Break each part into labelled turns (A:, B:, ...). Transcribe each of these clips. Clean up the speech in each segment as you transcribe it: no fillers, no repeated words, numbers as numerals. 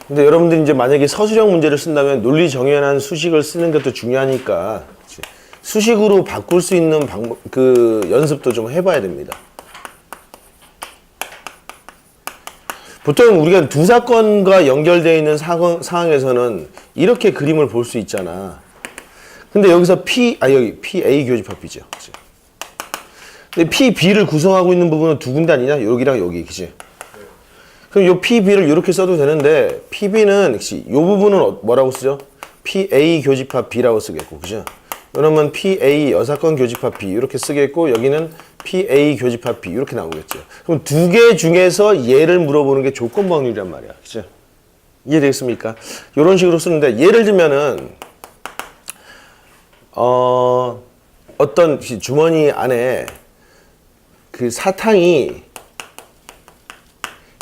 A: 근데 여러분들이 이제 만약에 서술형 문제를 쓴다면 논리 정연한 수식을 쓰는 것도 중요하니까 수식으로 바꿀 수 있는 방법, 연습도 좀 해봐야 됩니다. 보통 우리가 두 사건과 연결되어 있는 상황에서는 이렇게 그림을 볼 수 있잖아. 근데 여기서 여기 PA 교집합 B죠. 그치? 근데 PB를 구성하고 있는 부분은 두 군데 아니냐? 여기랑 여기, 그치? 그럼 요 PB를 이렇게 써도 되는데, PB는, 그치? 요 부분은 뭐라고 쓰죠? PA 교집합 B라고 쓰겠고, 그죠? 그러면 PA 여사건 교집합 B 이렇게 쓰겠고, 여기는 PA 교집합 B 이렇게 나오겠죠. 그럼 두 개 중에서 얘를 물어보는 게 조건부 확률이란 말이야. 그죠? 이해되겠습니까? 이런 식으로 쓰는데, 예를 들면은, 어떤 주머니 안에 그 사탕이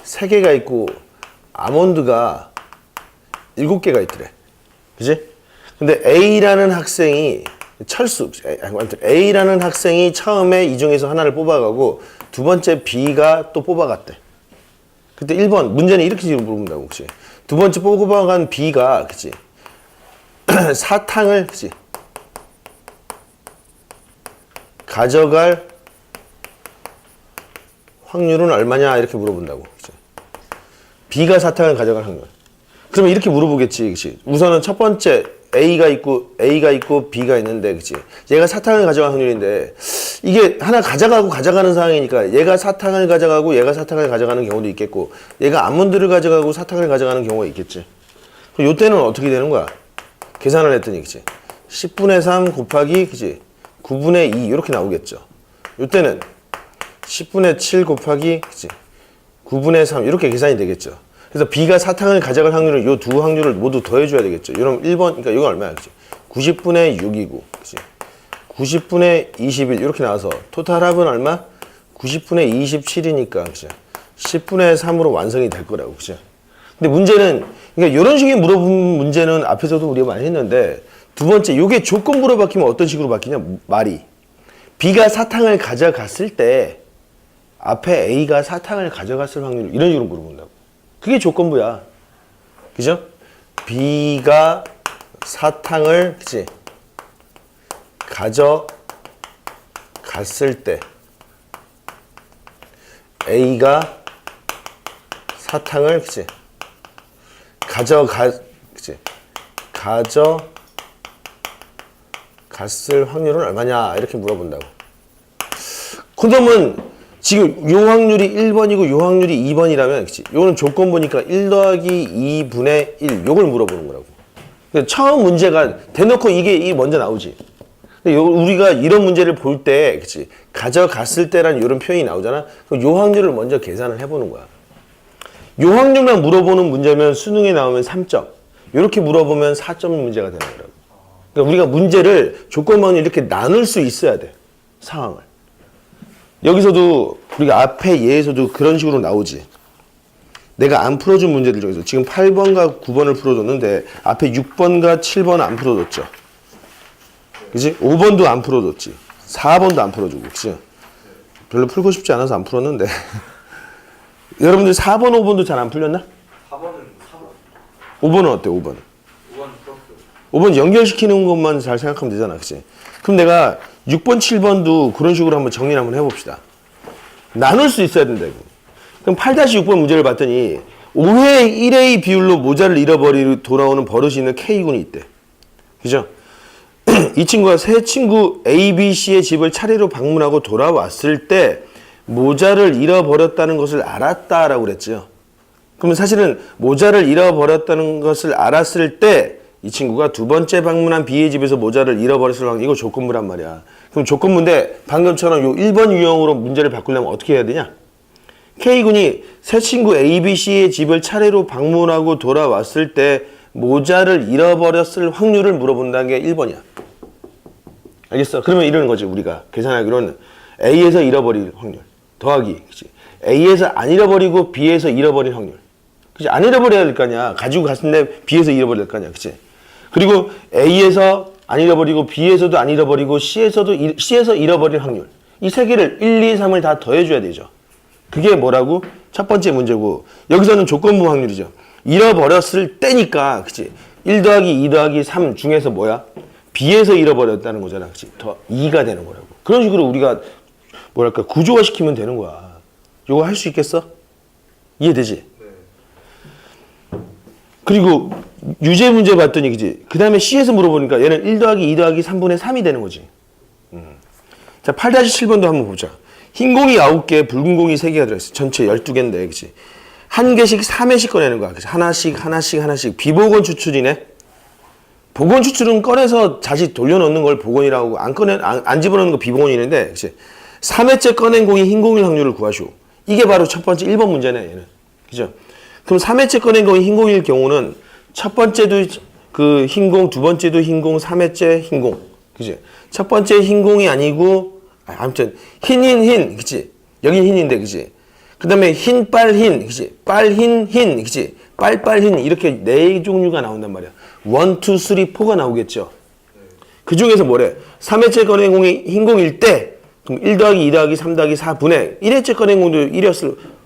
A: 3개가 있고, 아몬드가 7개가 있더래. 그지? 근데 A라는 학생이 A라는 학생이 처음에 이 중에서 하나를 뽑아가고 두 번째 B가 또 뽑아갔대. 그때 1번 문제는 이렇게 물어본다고. 혹시 두 번째 뽑아간 B가 그치 사탕을 그치 가져갈 확률은 얼마냐 이렇게 물어본다고. 그치? B가 사탕을 가져갈 확률. 그러면 이렇게 물어보겠지. 그치? 우선은 첫 번째 A가 있고 B가 있는데, 그치? 얘가 사탕을 가져갈 확률인데, 이게 하나 가져가는 상황이니까, 얘가 사탕을 가져가고, 얘가 사탕을 가져가는 경우도 있겠고, 얘가 아몬드를 가져가고, 사탕을 가져가는 경우가 있겠지. 그럼 요때는 어떻게 되는 거야? 계산을 했더니, 그치? 10분의 3 곱하기, 그치? 9분의 2, 이렇게 나오겠죠. 요때는 10분의 7 곱하기, 그치? 9분의 3, 이렇게 계산이 되겠죠. 그래서 B가 사탕을 가져갈 확률을 요 두 확률을 모두 더해줘야 되겠죠. 그럼 1번, 그러니까 이건 얼마야? 그치? 90분의 6이고, 그치? 90분의 21 이렇게 나와서 토탈 합은 얼마? 90분의 27이니까, 그치? 10분의 3으로 완성이 될 거라고, 그치? 근데 문제는, 그러니까 이런 식의 물어본 문제는 앞에서도 우리가 많이 했는데, 두 번째, 요게 조건부로 바뀌면 어떤 식으로 바뀌냐? 말이. B가 사탕을 가져갔을 때, 앞에 A가 사탕을 가져갔을 확률, 이런 식으로 물어본다고. 그게 조건부야. 그죠? B가 사탕을, 그치? 가져갔을 때, A가 사탕을, 그치? 그치? 가져갔을 확률은 얼마냐? 이렇게 물어본다고. 그러면, 지금 요 확률이 1번이고 요 확률이 2번이라면 그치? 요거는 조건부니까 1 더하기 2분의 1 요걸 물어보는 거라고. 그러니까 처음 문제가 대놓고 이게 먼저 나오지. 근데 우리가 이런 문제를 볼 때 그치? 가져갔을 때라는 이런 표현이 나오잖아. 그럼 요 확률을 먼저 계산을 해보는 거야. 요 확률만 물어보는 문제면 수능에 나오면 3점. 이렇게 물어보면 4점 문제가 되는 거라고. 그러니까 우리가 문제를 조건만 이렇게 나눌 수 있어야 돼. 상황을. 여기서도 우리가 앞에 예에서도 그런 식으로 나오지. 내가 안 풀어준 문제들 중에서 지금 8번과 9번을 풀어줬는데 앞에 6번과 7번 안 풀어줬죠. 그치? 5번도 안 풀어줬지. 4번도 안 풀어주고. 그치? 별로 풀고 싶지 않아서 안 풀었는데 여러분들 4번, 5번도 잘 안 풀렸나? 5번은 어때? 5번은? 5번 연결시키는 것만 잘 생각하면 되잖아. 그치? 그럼 내가 6번, 7번도 그런 식으로 한번 정리를 한번 해봅시다. 나눌 수 있어야 된다고. 그럼 8-6번 문제를 봤더니 5회 1회 비율로 모자를 잃어버리고 돌아오는 버릇이 있는 K군이 있대. 그죠? 이 친구가 새 친구 A, B, C의 집을 차례로 방문하고 돌아왔을 때 모자를 잃어버렸다는 것을 알았다라고 그랬죠. 그러면 사실은 모자를 잃어버렸다는 것을 알았을 때 이 친구가 두 번째 방문한 B의 집에서 모자를 잃어버렸을 확률, 이거 조건부란 말이야. 그럼 조건부인데 방금처럼 요 1번 유형으로 문제를 바꾸려면 어떻게 해야 되냐? K군이 새 친구 A, B, C의 집을 차례로 방문하고 돌아왔을 때 모자를 잃어버렸을 확률을 물어본다는 게 1번이야. 알겠어? 그러면 이러는 거지, 우리가. 계산하기로는 A에서 잃어버릴 확률 더하기, 그치? A에서 안 잃어버리고 B에서 잃어버릴 확률. 그치? 안 잃어버려야 될 거 아니야. 가지고 갔는데 B에서 잃어버려야 될 거 아니야. 그치? 그리고 A에서 안 잃어버리고 B에서도 안 잃어버리고 C에서 잃어버릴 확률. 이 세 개를 1, 2, 3을 다 더해줘야 되죠. 그게 뭐라고? 첫 번째 문제고, 여기서는 조건부 확률이죠. 잃어버렸을 때니까, 그치? 1 더하기 2 더하기 3 중에서 뭐야? B에서 잃어버렸다는 거잖아, 그치? 더 2가 되는 거라고. 그런 식으로 우리가, 뭐랄까, 구조화 시키면 되는 거야. 이거 할 수 있겠어? 이해되지? 그리고 유제 문제 봤더니, 그치? 그 다음에 C에서 물어보니까 얘는 1 더하기 2 더하기 3분의 3이 되는 거지. 자, 8-7번도 한번 보자. 흰 공이 9개, 붉은 공이 3개가 들어있어. 전체 12개인데, 그치? 한 개씩 3회씩 꺼내는 거야. 그치? 하나씩. 비복원 추출이네. 복원 추출은 꺼내서 다시 돌려놓는 걸 복원이라고 하고, 안 집어넣는 거 비복원이는데, 그치? 3회째 꺼낸 공이 흰 공일 확률을 구하시오. 이게 바로 첫 번째 1번 문제네, 얘는. 그죠? 그럼 3회째 꺼낸 공이 흰 공일 경우는 첫 번째도 그 흰 공, 두 번째도 흰 공, 3회째 흰 공. 그치? 첫 번째 흰 공이 아니고, 아무튼, 흰, 그치? 여긴 흰인데, 그치? 그 다음에 흰, 그치? 흰, 그치? 흰, 이렇게 4종류가 나온단 말이야. 1, 2, 3, 4가 나오겠죠? 그 중에서 뭐래? 3회째 꺼낸 공이 흰 공일 때, 그럼 1 더하기 2 더하기 3 더하기 4분의 1회째 꺼낸 공도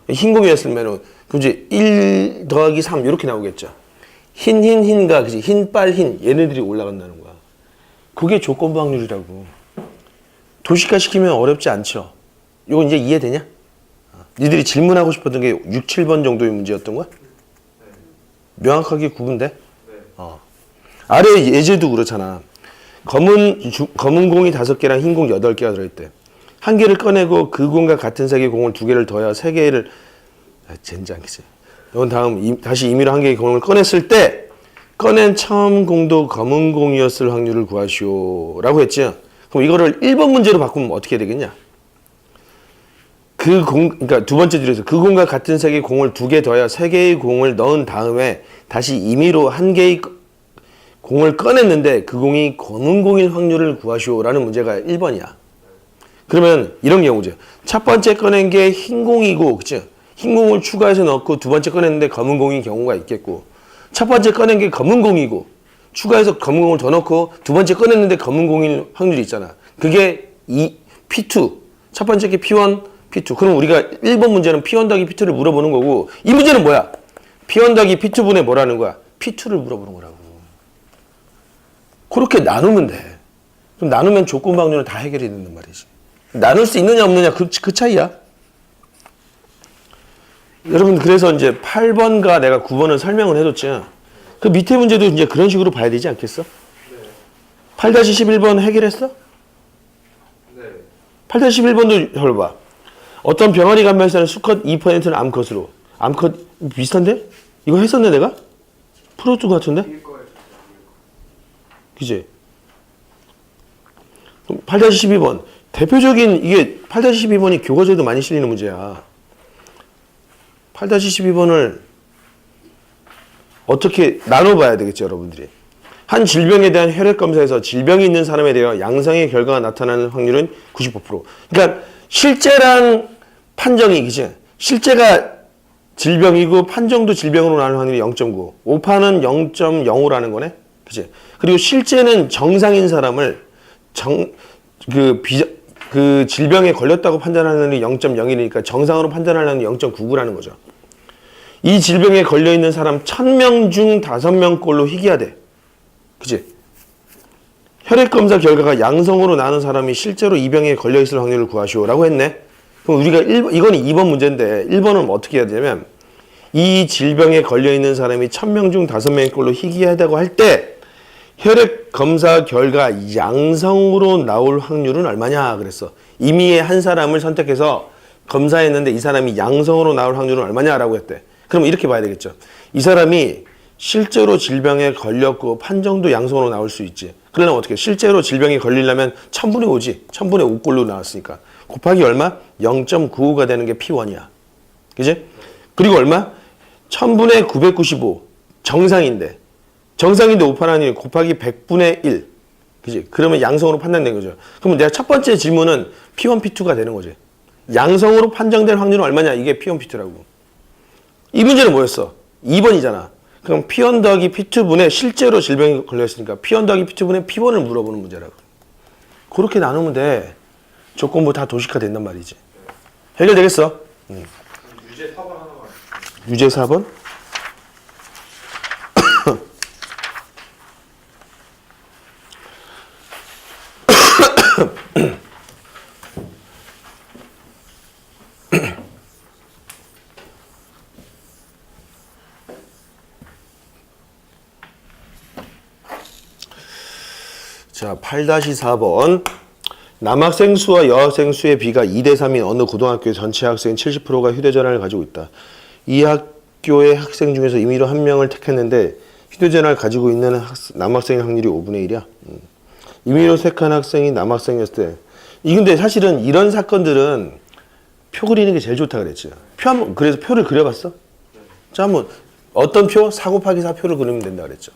A: 흰 공이었으면은, 그지? 1 더하기 3, 이렇게 나오겠죠? 흰가, 그지? 흰, 얘네들이 올라간다는 거야. 그게 조건부 확률이라고. 도식화 시키면 어렵지 않죠? 이거 이제 이해되냐? 니들이 질문하고 싶었던 게 6, 7번 정도의 문제였던 거야? 명확하게 구분돼? 아래 예제도 그렇잖아. 검은 공이 5개랑 흰 공 8개가 들어있대. 한 개를 꺼내고 그 공과 같은 색의 공을 2개를 더해야 3개를, 젠장이지. 이건 다음, 다시 임의로 한 개의 공을 꺼냈을 때, 꺼낸 처음 공도 검은 공이었을 확률을 구하시오. 라고 했지. 그럼 이거를 1번 문제로 바꾸면 어떻게 되겠냐? 그러니까 두 번째 줄에서 그 공과 같은 색의 공을 2개 더해야 3개의 공을 넣은 다음에 다시 임의로 한 개의 공을 꺼냈는데 그 공이 검은 공일 확률을 구하시오라는 문제가 1번이야. 그러면 이런 경우죠. 첫 번째 꺼낸 게 흰 공이고, 그치? 흰 공을 추가해서 넣고 두 번째 꺼냈는데 검은 공인 경우가 있겠고, 첫 번째 꺼낸 게 검은 공이고, 추가해서 검은 공을 더 넣고 두 번째 꺼냈는데 검은 공일 확률이 있잖아. 그게 P2. 첫 번째 게 P1, P2. 그럼 우리가 1번 문제는 P1 더하기 P2를 물어보는 거고, 이 문제는 뭐야? P1 더하기 P2분의 뭐라는 거야? P2를 물어보는 거라고. 그렇게 나누면 돼. 그럼 나누면 조건부 확률은 다 해결이 된단 말이지. 나눌 수 있느냐 없느냐 그 차이야. 여러분, 그래서 이제 8번과 내가 9번을 설명을 해줬지. 그 밑에 문제도 이제 그런 식으로 봐야 되지 않겠어? 네. 8-11번 해결했어? 네. 8-11번도 혈봐. 어떤 병아리 감별사는 수컷 2%는 암컷으로. 암컷 비슷한데? 이거 했었네 내가? 풀었던 것 같은데? 그치? 8-12번. 대표적인 이게 8-12번이 교과서에도 많이 실리는 문제야. 8-12번을 어떻게 나눠봐야 되겠죠, 여러분들이. 한 질병에 대한 혈액검사에서 질병이 있는 사람에 대해 양성의 결과가 나타나는 확률은 95%. 그러니까 실제랑 판정이, 그치? 실제가 질병이고 판정도 질병으로 나는 확률이 0.9. 오판은 0.05라는 거네? 그치? 그리고 실제는 정상인 사람을 그 질병에 걸렸다고 판단하는 게 0.01이니까 정상으로 판단하는 게 0.99라는 거죠. 이 질병에 걸려있는 사람 1000명 중 5명 꼴로 희귀하대. 그치? 혈액검사 결과가 양성으로 나는 사람이 실제로 이 병에 걸려있을 확률을 구하시오라고 했네. 그럼 우리가 이건 2번 문제인데 1번은 어떻게 해야 되냐면 이 질병에 걸려있는 사람이 1000명 중 5명의 꼴로 희귀하다고 할 때 혈액검사 결과 양성으로 나올 확률은 얼마냐 그랬어. 임의의 한 사람을 선택해서 검사했는데 이 사람이 양성으로 나올 확률은 얼마냐라고 했대. 그럼 이렇게 봐야 되겠죠. 이 사람이 실제로 질병에 걸렸고 판정도 양성으로 나올 수 있지. 그러려면 어떻게? 실제로 질병에 걸리려면 1000분의 5지. 1000분의 5꼴로 나왔으니까. 곱하기 얼마? 0.95가 되는 게 P1이야. 그지? 그리고 얼마? 1000분의 995. 정상인데 5판하니 곱하기 100분의 1. 그지? 그러면 양성으로 판단된 거죠. 그러면 내가 첫 번째 질문은 P1, P2가 되는 거지. 양성으로 판정될 확률은 얼마냐? 이게 P1, P2라고. 이 문제는 뭐였어? 2번이잖아. 그럼 P1 더하기 P2분의 실제로 질병이 걸렸으니까 P1 더하기 P2분의 P1을 물어보는 문제라고. 그렇게 나누면 돼. 조건부 다 도식화 된단 말이지. 해결되겠어?
B: 유제 4번 하나만.
A: 유제 4번? 자, 8-4번. 남학생 수와 여학생 수의 비가 2대3인 어느 고등학교의 전체 학생 70%가 휴대전화를 가지고 있다. 이 학교의 학생 중에서 임의로 한 명을 택했는데 휴대전화를 가지고 있는 남학생의 확률이 5분의 1이야. 임의로 택한 학생이 남학생이었을 때. 근데 사실은 이런 사건들은 표 그리는 게 제일 좋다 그랬지. 그래서 표를 그려봤어? 자, 한번 어떤 표? 4 곱하기 4 표를 그리면 된다 그랬죠.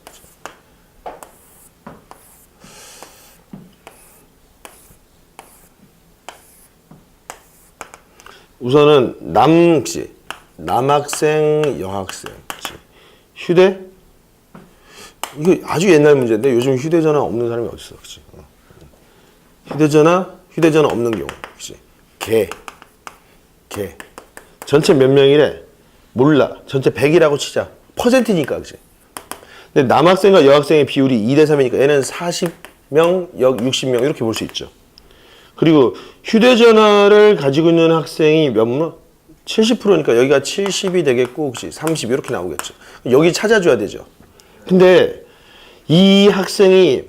A: 우선은 남학생, 여학생, 휴대? 이거 아주 옛날 문제인데 요즘 휴대전화 없는 사람이 어딨어, 그치? 휴대전화 없는 경우, 그치? 개. 전체 몇 명이래? 몰라. 전체 100이라고 치자. 퍼센트니까, 그치? 근데 남학생과 여학생의 비율이 2대3이니까 얘는 40명, 60명 이렇게 볼 수 있죠. 그리고 휴대전화를 가지고 있는 학생이 몇 명? 70%니까 여기가 70이 되겠고, 그치? 30 이렇게 나오겠죠. 여기 찾아줘야 되죠. 근데 이 학생이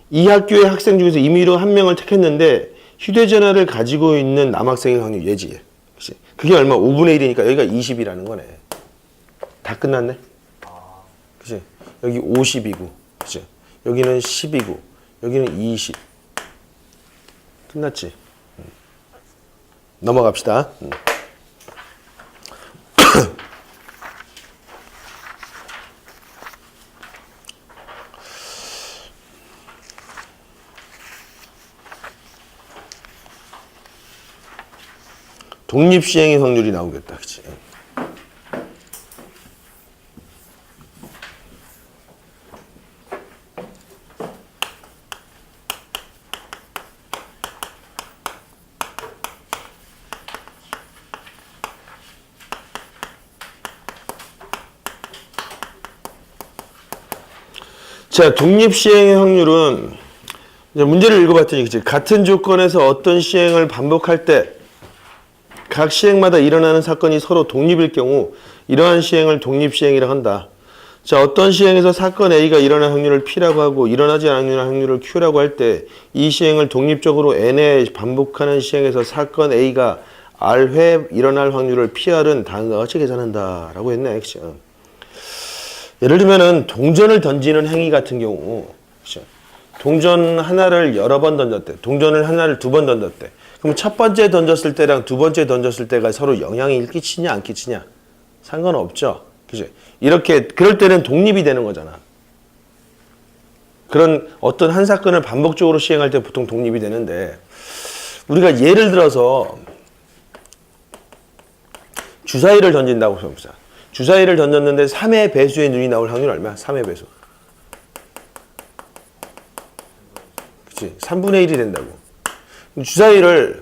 A: 이 학교의 학생 중에서 임의로 한 명을 택했는데 휴대전화를 가지고 있는 남학생의 확률 얘지. 그치? 그게 얼마? 5분의 1이니까 여기가 20이라는 거네. 다 끝났네. 그치? 여기 50이고, 그치? 여기는 10이고, 여기는 20. 끝났지. 넘어갑시다. 독립시행의 확률이 나오겠다. 그치? 자, 독립시행의 확률은 이제 문제를 읽어봤더니 그치? 같은 조건에서 어떤 시행을 반복할 때 각 시행마다 일어나는 사건이 서로 독립일 경우 이러한 시행을 독립시행이라고 한다. 자, 어떤 시행에서 사건 A가 일어날 확률을 P라고 하고 일어나지 않는 확률을 Q라고 할 때 이 시행을 독립적으로 N회 반복하는 시행에서 사건 A가 R회 일어날 확률을 PR은 다음과 같이 계산한다 라고 했네. 액션. 예를 들면은 동전을 던지는 행위 같은 경우 동전 하나를 여러 번 던졌대. 동전을 하나를 2번 던졌대. 그럼 첫 번째 던졌을 때랑 두 번째 던졌을 때가 서로 영향이 끼치냐 안 끼치냐? 상관없죠. 그죠? 이렇게 그럴 때는 독립이 되는 거잖아. 그런 어떤 한 사건을 반복적으로 시행할 때 보통 독립이 되는데 우리가 예를 들어서 주사위를 던진다고 해봅시다. 주사위를 던졌는데 3의 배수의 눈이 나올 확률 얼마야? 3의 배수. 그치? 3분의 1이 된다고. 주사위를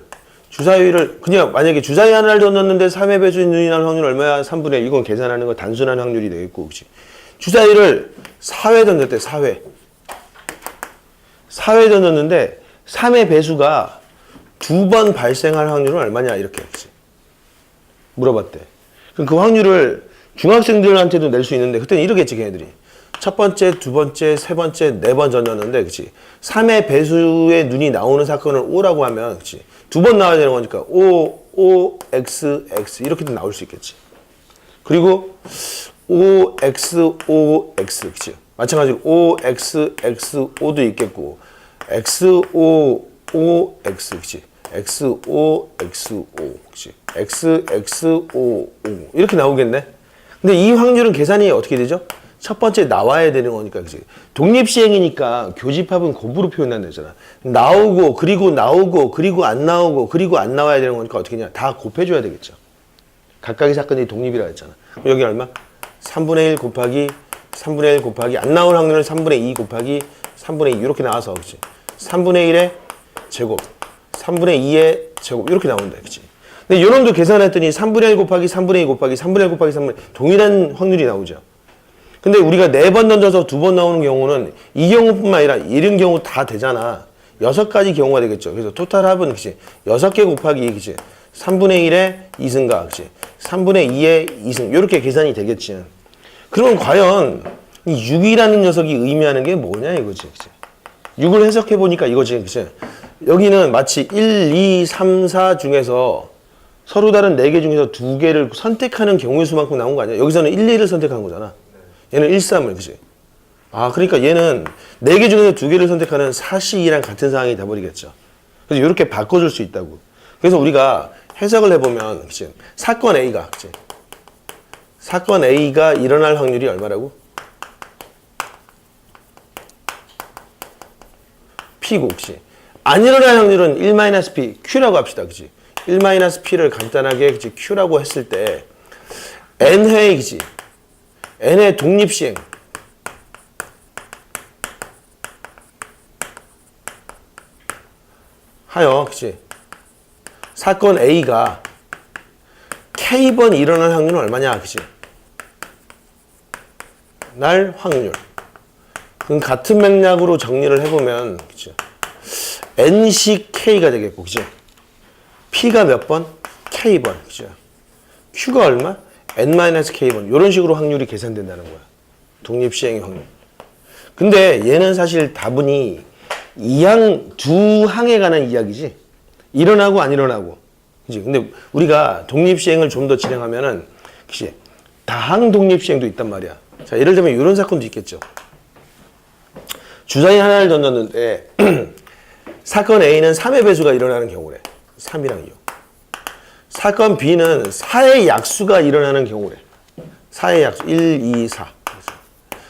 A: 그냥 만약에 주사위 하나를 던졌는데 3의 배수의 눈이 나올 확률 얼마야? 3분의 1. 이건 계산하는 거 단순한 확률이 되겠고, 그치? 주사위를 4회 던졌대, 4회. 4회 던졌는데 3의 배수가 2번 발생할 확률은 얼마냐? 이렇게, 그치? 물어봤대. 그럼 그 확률을 중학생들한테도 낼 수 있는데 그때는 이렇게 했지, 걔네들이. 첫 번째, 두 번째, 세 번째, 4번 던졌는데, 그치? 3의 배수의 눈이 나오는 사건을 O라고 하면, 그치? 2번 나와야 되는 거니까, O, X, X. 이렇게도 나올 수 있겠지. 그리고, O, X, O, X. 그치? 마찬가지로, O, X, X, O도 있겠고, X, O, O, X. 그치? X, O, X, O. 그치? X, X, O, O. 이렇게 나오겠네? 근데 이 확률은 계산이 어떻게 되죠? 첫 번째 나와야 되는 거니까, 그치? 독립시행이니까 교집합은 곱으로 표현한다 했잖아. 나오고, 그리고 나오고, 그리고 안 나오고, 그리고 안 나와야 되는 거니까 어떻게 했냐? 다 곱해줘야 되겠죠. 각각의 사건이 독립이라 했잖아. 그럼 여기 얼마? 3분의 1 곱하기, 3분의 1 곱하기, 안 나올 확률은 3분의 2 곱하기, 3분의 2 이렇게 나와서, 그치? 3분의 1의 제곱, 3분의 2의 제곱, 이렇게 나온다, 그치? 근데 요놈도 계산했더니 3분의 1 곱하기, 3분의 2 곱하기, 3분의 1 곱하기, 3분의 1 동일한 확률이 나오죠. 근데 우리가 4번 던져서 2번 나오는 경우는 이 경우뿐만 아니라 이런 경우 다 되잖아. 6가지 경우가 되겠죠. 그래서 토탈 합은 그치? 6개 곱하기 그치? 3분의 1의 2승가 그치? 3분의 2의 2승 이렇게 계산이 되겠지. 그러면 과연 이 6이라는 녀석이 의미하는 게 뭐냐 이거지. 그치? 6을 해석해 보니까 이거지, 그치? 여기는 마치 1, 2, 3, 4 중에서 서로 다른 4개 중에서 2개를 선택하는 경우의 수만큼 나온 거 아니야? 여기서는 1, 2를 선택한 거잖아. 얘는 1, 3을, 그치? 아, 그러니까 얘는 4개 중에서 2개를 선택하는 4C랑 같은 상황이 돼버리겠죠. 그래서 이렇게 바꿔줄 수 있다고. 그래서 우리가 해석을 해보면, 그치? 사건 A가, 그치? 사건 A가 일어날 확률이 얼마라고? P고, 그치? 안 일어날 확률은 1-P, Q라고 합시다, 그치? 1-P를 간단하게, 그치? Q라고 했을 때, N회의, 그치? N의 독립시행. 하여, 그치? 사건 A가 K번 일어날 확률은 얼마냐, 그치? 날 확률. 그럼 같은 맥락으로 정리를 해보면, 그치? N식 K가 되겠고, 그치? P가 몇 번? K번, 그치? Q가 얼마? N-K번. 이런 식으로 확률이 계산된다는 거야. 독립시행의 확률. 근데 얘는 사실 다분히 두 항에 관한 이야기지. 일어나고 안 일어나고. 그치? 근데 우리가 독립시행을 좀 더 진행하면은, 그치? 다항 독립시행도 있단 말이야. 자, 예를 들면 이런 사건도 있겠죠. 주사위 하나를 던졌는데, 사건 A는 3의 배수가 일어나는 경우래. 3이랑 2. 사건 B는 4의 약수가 일어나는 경우래. 4의 약수. 1, 2, 4.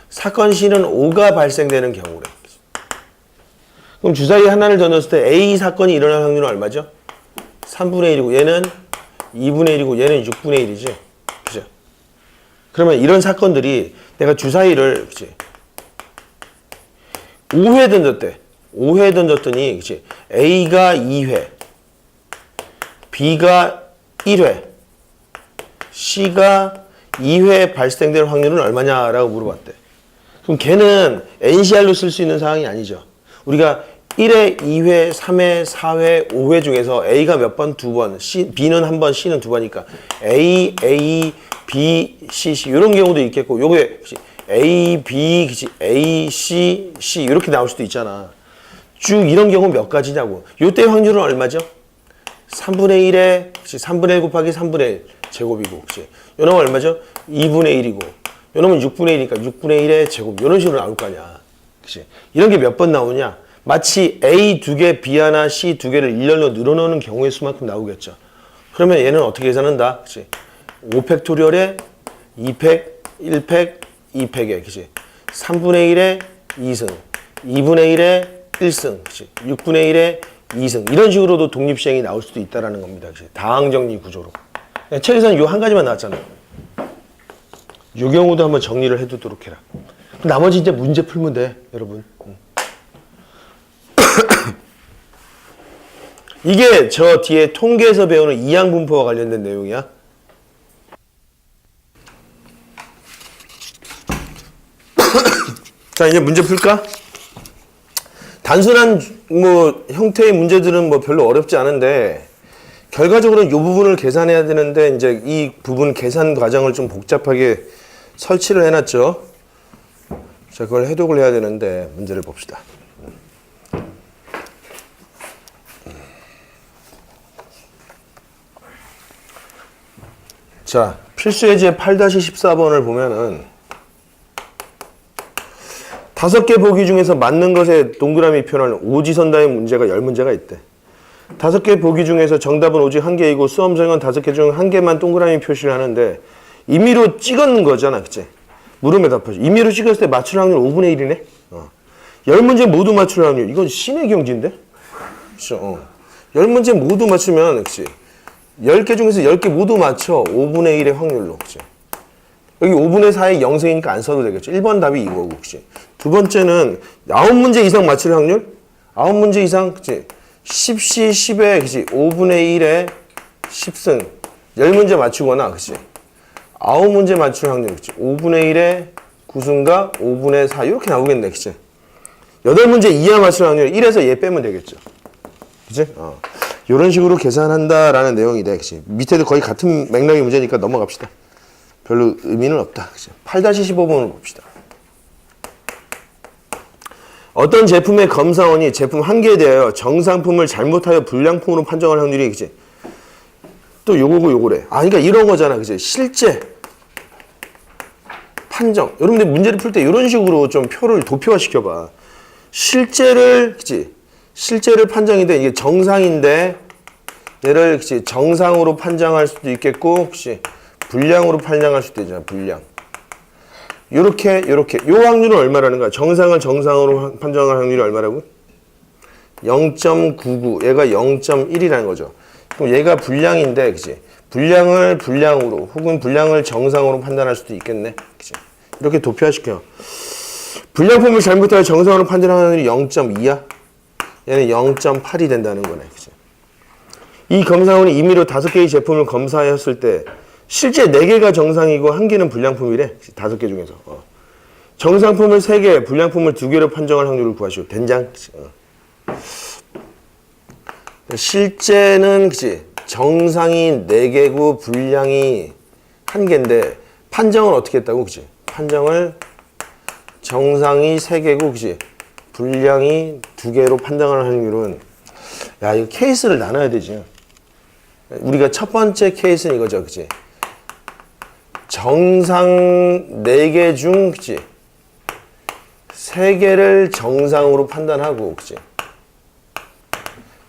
A: 사건 C는 5가 발생되는 경우래. 그럼 주사위 하나를 던졌을 때 A 사건이 일어날 확률은 얼마죠? 3분의 1이고 얘는 2분의 1이고 얘는 6분의 1이지. 그죠? 그러면 이런 사건들이 내가 주사위를, 그치? 5회 던졌대. 5회 던졌더니, 그치? A가 2회, B가 1회, C가 2회 발생될 확률은 얼마냐라고 물어봤대. 그럼 걔는 NCR로 쓸 수 있는 상황이 아니죠. 우리가 1회, 2회, 3회, 4회, 5회 중에서 A가 몇 번? 2번, B는 한 번, C는 2번이니까 A, B, C 이런 경우도 있겠고 요게 A, B, A, C 이렇게 나올 수도 있잖아. 쭉 이런 경우 몇 가지냐고. 요때 확률은 얼마죠? 3분의 1에 3분의 1 곱하기 3분의 1 제곱이고, 그치? 요 놈은 얼마죠? 2분의 1이고, 요 놈은 6분의 1이니까 6분의 1의 제곱. 이런 식으로 나올 거 아니야. 그치? 이런 게 몇 번 나오냐? 마치 A 2개, B 하나, C 2개를 일렬로 늘어놓는 경우의 수만큼 나오겠죠. 그러면 얘는 어떻게 계산한다? 그치? 5팩토리얼에 2팩, 1팩, 2팩에, 그치? 3분의 1에 2승, 2분의 1에 1승, 그치? 6분의 1에 2승. 이런 식으로도 독립시행이 나올 수도 있다는 겁니다. 그치? 다항정리 구조로. 책에서는 요 한 가지만 나왔잖아요. 요 경우도 한번 정리를 해두도록 해라. 나머지 이제 문제 풀면 돼, 여러분. 이게 저 뒤에 통계에서 배우는 이항분포와 관련된 내용이야. 자, 이제 문제 풀까? 단순한 형태의 문제들은 별로 어렵지 않은데 결과적으로 이 부분을 계산해야 되는데 이제 이 부분 계산 과정을 좀 복잡하게 설치를 해놨죠. 자, 그걸 해독을 해야 되는데 문제를 봅시다. 자, 필수예제 8-14번을 보면은 5개 보기 중에서 맞는 것에 동그라미 표현하는 오지선다의 문제가 10문제가 있대. 5개 보기 중에서 정답은 오직 1개이고 수험생은 5개 중 1개만 동그라미 표시를 하는데 임의로 찍은 거잖아, 그치? 물음에 답하죠. 임의로 찍었을 때 맞출 확률 5분의 1이네? 10문제 모두 맞출 확률. 이건 신의 경지인데? 그쵸? 10문제 모두 맞추면, 그치? 10개 중에서 10개 모두 맞춰. 5분의 1의 확률로, 그치? 여기 5분의 4의 0승이니까 안 써도 되겠죠. 1번 답이 이거고, 그치? 두 번째는 9문제 이상 맞출 확률? 9문제 이상, 그치? 10시 10에, 그치? 5분의 1에 10승. 10문제 맞추거나, 그치? 9문제 맞출 확률, 그치? 5분의 1에 9승과 5분의 4. 이렇게 나오겠네, 그치? 8문제 이하 맞출 확률 1에서 얘 빼면 되겠죠. 그치? 이런 식으로 계산한다라는 내용이 돼, 그치? 밑에도 거의 같은 맥락의 문제니까 넘어갑시다. 별로 의미는 없다. 그치? 8-15번을 봅시다. 어떤 제품의 검사원이 제품 한계에 대하여 정상품을 잘못하여 불량품으로 판정할 확률이, 그치? 또 요거고 요거래. 아, 그러니까 이런 거잖아, 그치? 실제 판정. 여러분들 문제를 풀 때 이런 식으로 좀 표를 도표화 시켜봐. 실제를, 그치? 실제를 판정이 돼. 이게 정상인데, 얘를, 그치? 정상으로 판정할 수도 있겠고, 그치? 불량으로 판정할 수도 있잖아, 불량. 요렇게. 요 확률은 얼마라는 거야? 정상을 정상으로 판정할 확률이 얼마라고? 0.99. 얘가 0.1이라는 거죠. 그럼 얘가 불량인데, 그치? 불량을 불량으로, 혹은 불량을 정상으로 판단할 수도 있겠네. 그치? 이렇게 도표화시켜. 불량품을 잘못하여 정상으로 판단하는 확률이 0.2야? 얘는 0.8이 된다는 거네. 그치? 이 검사원이 임의로 5개의 제품을 검사했을 때, 실제 4개가 정상이고 1개는 불량품이래. 5개 중에서. 정상품을 3개, 불량품을 2개로 판정할 확률을 구하시오. 된장. 실제는, 그치? 정상이 4개고 불량이 1개인데, 판정을 어떻게 했다고? 그치? 판정을 정상이 3개고, 그치? 불량이 2개로 판정할 확률은, 야, 이거 케이스를 나눠야 되지. 우리가 첫 번째 케이스는 이거죠. 그치? 정상 4개 중, 그치? 3개를 정상으로 판단하고, 그치?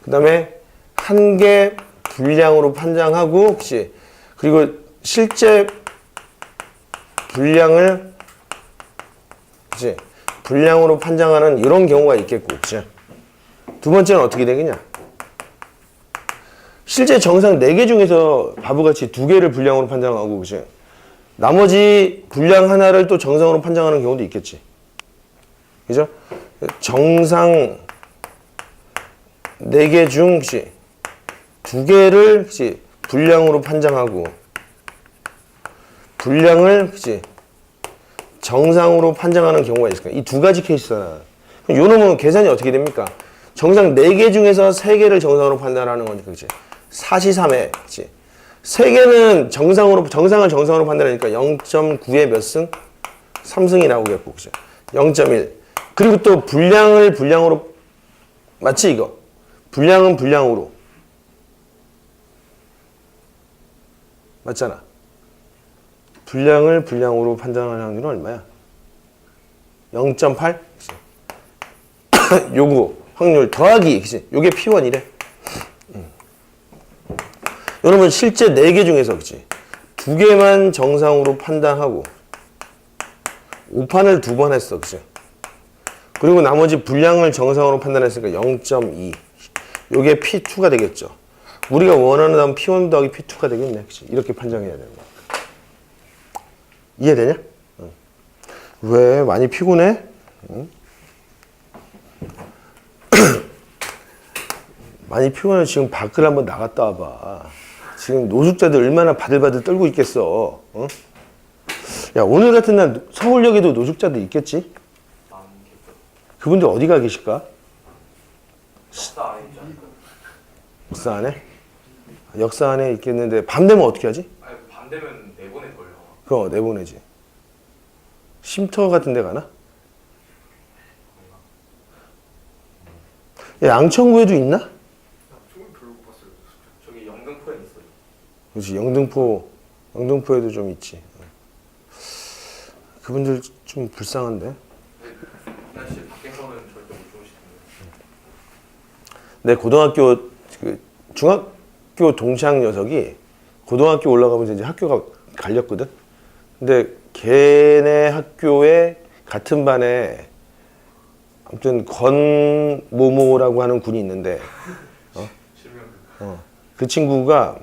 A: 그 다음에 1개 불량으로 판정하고, 그치? 그리고 실제 불량을, 그치? 불량으로 판정하는 이런 경우가 있겠고, 그치? 두 번째는 어떻게 되겠냐? 실제 정상 4개 중에서 바보같이 2개를 불량으로 판정하고, 그치? 나머지 불량 하나를 또 정상으로 판정하는 경우도 있겠지. 그죠? 정상 4개 중, 그치? 2개를, 그치? 불량으로 판정하고, 불량을, 그치? 정상으로 판정하는 경우가 있을 거야. 이 2가지 케이스잖아. 그럼 요 놈은 계산이 어떻게 됩니까? 정상 4개 중에서 3개를 정상으로 판단하는 거니까, 그치? 4시3회, 그치? 3개는 정상을 정상으로 판단하니까 0.9에 몇 승? 3승이 나오겠고, 그죠? 0.1. 그리고 또 불량을 불량으로, 맞지, 이거? 불량은 불량으로. 맞잖아. 불량을 불량으로 판단하는 확률은 얼마야? 0.8? 요거, 확률 더하기, 그치? 요게 P1이래. 여러분 실제 4개 중에서, 그치? 2개만 정상으로 판단하고 5판을 2번 했어, 그치? 그리고 나머지 불량을 정상으로 판단했으니까 0.2. 요게 P2가 되겠죠. 우리가 원하는 다음 P1 더하기 P2가 되겠네, 그치? 이렇게 판정해야 되는 거야. 이해되냐? 응. 왜? 많이 피곤해? 응? 많이 피곤해. 지금 밖을 한번 나갔다 와봐. 지금 노숙자들 얼마나 바들바들 떨고 있겠어. 어? 야, 오늘 같은 날 서울역에도 노숙자들 있겠지? 그분들 어디 가 계실까? 역사 안에? 역사 안에 있겠는데 밤 되면 어떻게 하지?
B: 아니, 밤 되면 내보내 걸려.
A: 그럼 내보내지. 쉼터 같은 데 가나? 야, 양천구에도 있나?
B: 저기 별로 못 봤어요. 저기 영등포에 있어요.
A: 그렇지. 영등포에도 좀 있지. 그분들 좀 불쌍한데.
B: 이 날씨 밖에서는 절대 못 주무시던데.
A: 내 고등학교 중학교 동창 녀석이 고등학교 올라가면서 이제 학교가 갈렸거든. 근데 걔네 학교에 같은 반에 아무튼 권모모라고 하는 군이 있는데, 그 친구가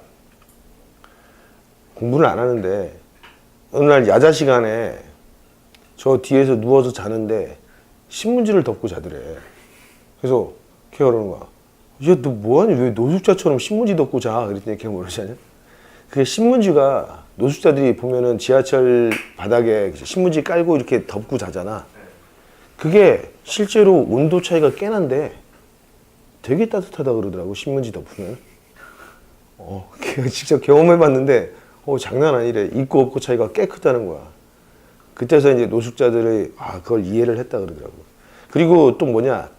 A: 공부를 안 하는데 어느 날 야자 시간에 저 뒤에서 누워서 자는데 신문지를 덮고 자더래. 그래서 걔가 그러는 거야. 야, 너 뭐하니? 왜 노숙자처럼 신문지 덮고 자? 그랬더니 걔가 뭐라지? 그게 신문지가 노숙자들이 보면은 지하철 바닥에 신문지 깔고 이렇게 덮고 자잖아. 그게 실제로 온도 차이가 꽤 난데 되게 따뜻하다 그러더라고, 신문지 덮으면. 걔가 직접 경험해봤는데 장난 아니래. 있고 없고 차이가 꽤 크다는 거야. 그때서 이제 노숙자들이 그걸 이해를 했다 그러더라고. 그리고 또 뭐냐,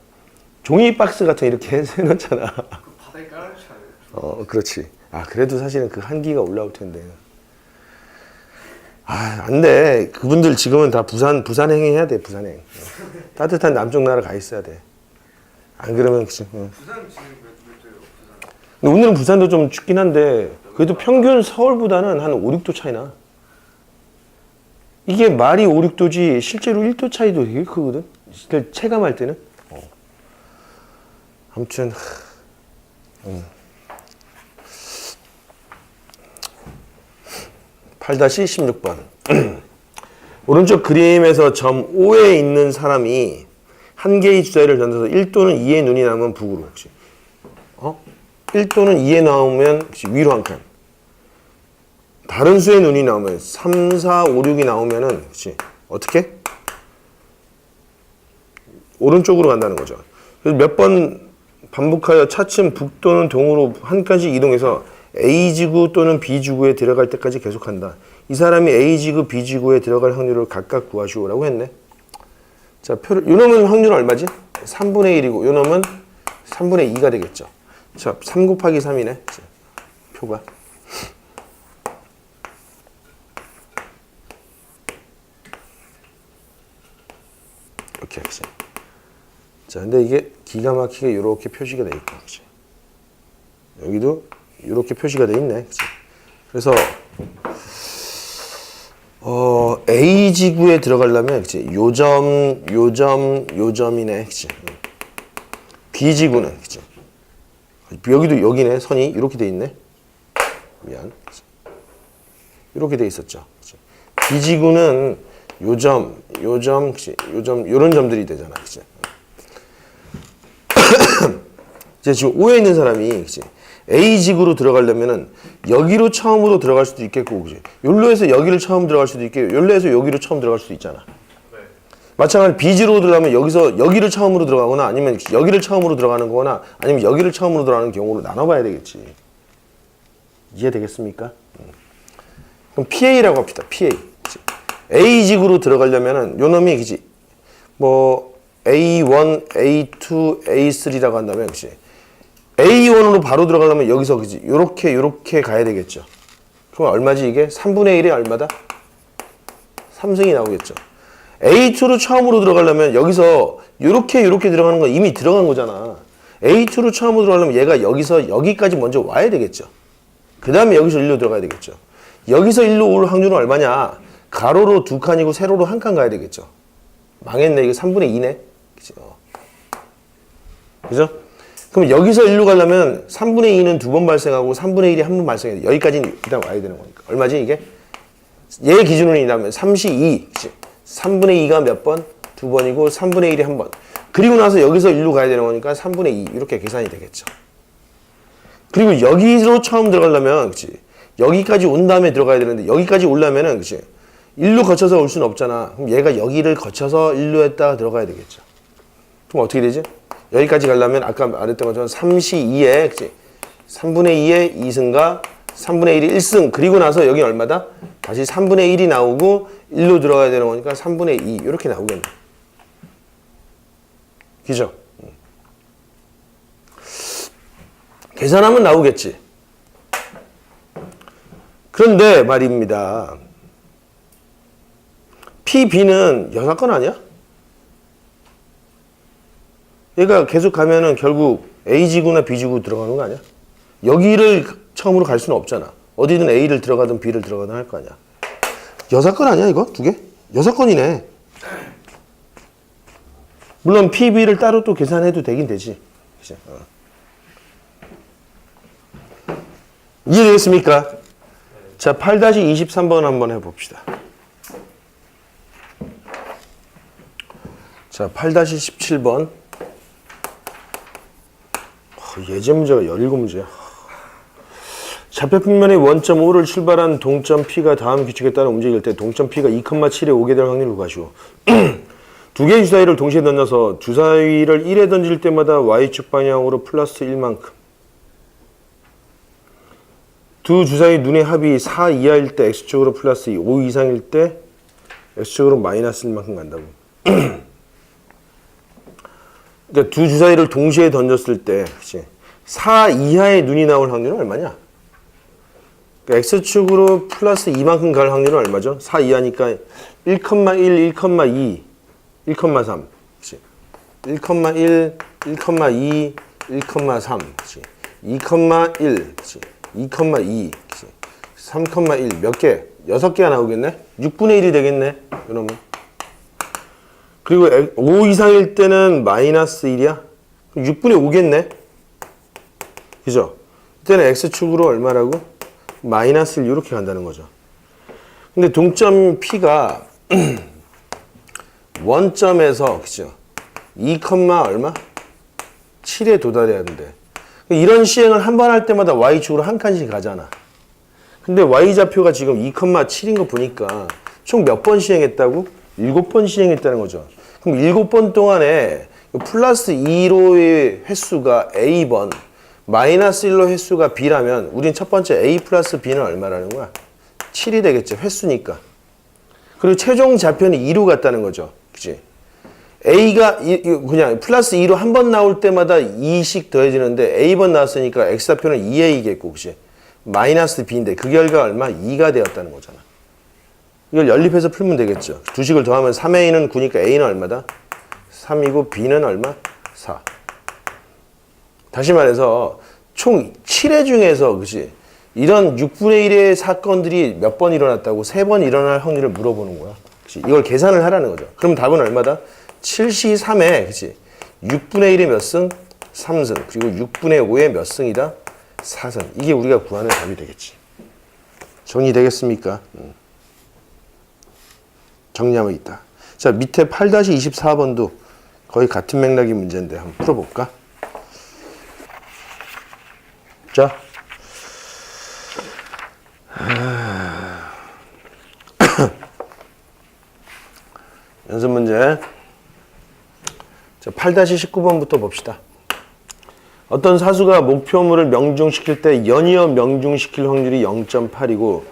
A: 종이 박스 같은 거 이렇게 해놓잖아.
B: 그 바닥에 깔아놓지 않아요?
A: 그렇지. 아, 그래도 사실은 그 한기가 올라올 텐데. 아, 안 돼. 그분들 지금은 다 부산행 해야 돼, 부산행. 따뜻한 남쪽 나라 가 있어야 돼. 안 그러면, 그치.
B: 부산 지금 몇 도예요? 부산.
A: 근데 오늘은 부산도 좀 춥긴 한데, 그래도 평균 서울보다는 한 5, 6도 차이나. 이게 말이 5, 6도지, 실제로 1도 차이도 되게 크거든? 체감할 때는. 아무튼, 8-16번. 오른쪽 그림에서 점 O에 있는 사람이 한 개의 주사위를 던져서 1 또는 2의 눈이 나오면 북으로. 혹시 1 또는 2에 나오면 혹시 위로 한 칸. 다른 수의 눈이 나오면 3, 4, 5, 6이 나오면은 혹시 어떻게? 오른쪽으로 간다는 거죠. 그래서 몇 번 반복하여 차츰 북 또는 동으로 한 칸씩 이동해서 A지구 또는 B지구에 들어갈 때까지 계속한다. 이 사람이 A지구, B지구에 들어갈 확률을 각각 구하시오라고 했네. 자, 요 놈은 확률은 얼마지? 3분의 1이고 요 놈은 3분의 2가 되겠죠. 자, 3 곱하기 3이네. 자, 표가. 이렇게 하겠지. 자, 근데 이게 기가 막히게 이렇게 표시가 돼 있고, 그치? 여기도 이렇게 표시가 돼 있네, 그치? 그래서 A 지구에 들어가려면, 그치? 요 점, 요 점, 요 점이네, 그치? B 지구는, 그치? 여기도 여기네, 선이 이렇게 돼 있네. 미안, 그치? 이렇게 돼 있었죠, 그치? B 지구는 요 점, 요 점, 그치? 요 점, 요런 점들이 되잖아, 그치? 이제 지금 O에 있는 사람이, 그치? A 지구로 들어가려면은 여기로 처음으로 들어갈 수도 있겠고, 그치? 여기로 해서 여기를 처음 들어갈 수도 있고, 여기로 해서 여기로 처음 들어갈 수도 있잖아.
B: 네.
A: 마찬가지로 B 지구로 들어가면 여기서 여기를 처음으로 들어가거나 아니면 여기를 처음으로 들어가는 거거나 아니면 여기를 처음으로 들어가는 경우로 나눠봐야 되겠지. 이해되겠습니까? 그럼 PA라고 합시다. PA. 그치? A 지구로 들어가려면은 요 놈이, 그치? 뭐 A1, A2, A3라고 한다면, 그치? A1으로 바로 들어가려면 여기서, 그치? 요렇게 가야 되겠죠. 그럼 얼마지 이게? 3분의 1이 얼마다? 3승이 나오겠죠. A2로 처음으로 들어가려면 여기서 요렇게 들어가는 건 이미 들어간 거잖아. A2로 처음으로 들어가려면 얘가 여기서 여기까지 먼저 와야 되겠죠. 그 다음에 여기서 1로 들어가야 되겠죠. 여기서 1로 올 확률은 얼마냐? 가로로 2칸이고 세로로 1칸 가야 되겠죠. 망했네. 이거 3분의 2네. 그죠? 그죠? 그럼 여기서 1로 가려면 3분의 2는 2번 발생하고 3분의 1이 한 번 발생해야 돼. 여기까지는 일단 와야 되는 거니까. 얼마지 이게? 얘 기준으로 인하면 32. 그치? 3분의 2가 몇 번? 2번이고 3분의 1이 한 번. 그리고 나서 여기서 1로 가야 되는 거니까 3분의 2. 이렇게 계산이 되겠죠. 그리고 여기로 처음 들어가려면, 그치? 여기까지 온 다음에 들어가야 되는데 여기까지 오려면은, 그치? 1로 거쳐서 올 수는 없잖아. 그럼 얘가 여기를 거쳐서 1로 했다가 들어가야 되겠죠. 그럼 어떻게 되지? 여기까지 가려면 아까 말했던 것처럼 32에, 그치? 3분의 2의 2승과 3분의 1이 1승. 그리고 나서 여기 얼마다? 다시 3분의 1이 나오고 1로 들어가야 되는 거니까 3분의 2. 이렇게 나오겠네. 그죠? 계산하면 나오겠지. 그런데 말입니다. PB는 여사건 아니야? 얘가 계속 가면은 결국 A지구나 B지구 들어가는 거 아니야? 여기를 처음으로 갈 수는 없잖아. 어디든 A를 들어가든 B를 들어가든 할 거 아니야. 여사건 아니야 이거? 두 개? 여사건이네. 물론 PB를 따로 또 계산해도 되긴 되지. 그치? 이해되겠습니까? 자, 8-23번 한번 해봅시다. 자, 8-17번. 예제 문제가 17문제야. 좌표평면의 원점 O를 출발한 동점 P가 다음 규칙에 따라 움직일 때 동점 P가 2,7에 오게 될 확률을 구하시오. 두 개의 주사위를 동시에 던져서 주사위를 1에 던질 때마다 Y축 방향으로 플러스 1만큼. 두 주사위 눈의 합이 4 이하일 때 X축으로 플러스 2, 5 이상일 때 X축으로 마이너스 1만큼 간다고. 그러니까 두 주사위를 동시에 던졌을 때, 그치? 4 이하의 눈이 나올 확률은 얼마냐? 그러니까 X축으로 플러스 2만큼 갈 확률은 얼마죠? 4 이하니까 1,1, 1,2, 1,3. 그치? 1,1, 1,2, 1,3. 그치? 2,1, 그치? 2,2, 그치? 3,1. 몇 개? 6개가 나오겠네? 6분의 1이 되겠네? 그러면. 그리고 5 이상일 때는 마이너스 1이야? 6분의 5겠네? 그죠? 이때는 X축으로 얼마라고? 마이너스 1 이렇게 간다는 거죠. 근데 동점 P가 원점에서 그죠? 2, 얼마? 7에 도달해야 된대. 이런 시행을 한 번 할 때마다 Y축으로 한 칸씩 가잖아. 근데 Y좌표가 지금 2,7인 거 보니까 총 몇 번 시행했다고? 7번 시행했다는 거죠. 그럼 7번 동안에 플러스 2로의 횟수가 A번, 마이너스 1로 횟수가 B라면 우린 첫 번째 A 플러스 B는 얼마라는 거야? 7이 되겠죠. 횟수니까. 그리고 최종 좌표는 2로 갔다는 거죠. 그치? A가 그냥 플러스 2로 한 번 나올 때마다 2씩 더해지는데 A번 나왔으니까 X좌표는 2A겠고, 그치? 마이너스 B인데 그 결과 얼마? 2가 되었다는 거잖아. 이걸 연립해서 풀면 되겠죠. 두 식을 더하면 3A는 9니까 A는 얼마다? 3이고 B는 얼마? 4. 다시 말해서 총 7회 중에서 그치? 이런 6분의 1의 사건들이 몇 번 일어났다고 3번 일어날 확률을 물어보는 거야. 그치? 이걸 계산을 하라는 거죠. 그럼 답은 얼마다? 7시 3회 그치? 6분의 1의 몇 승? 3승. 그리고 6분의 5의 몇 승이다? 4승. 이게 우리가 구하는 답이 되겠지. 정리되겠습니까? 정리하면 있다. 자, 밑에 8-24번도 거의 같은 맥락의 문제인데 한번 풀어볼까? 자, 연습 문제. 자, 8-19번부터 봅시다. 어떤 사수가 목표물을 명중시킬 때 연이어 명중시킬 확률이 0.8이고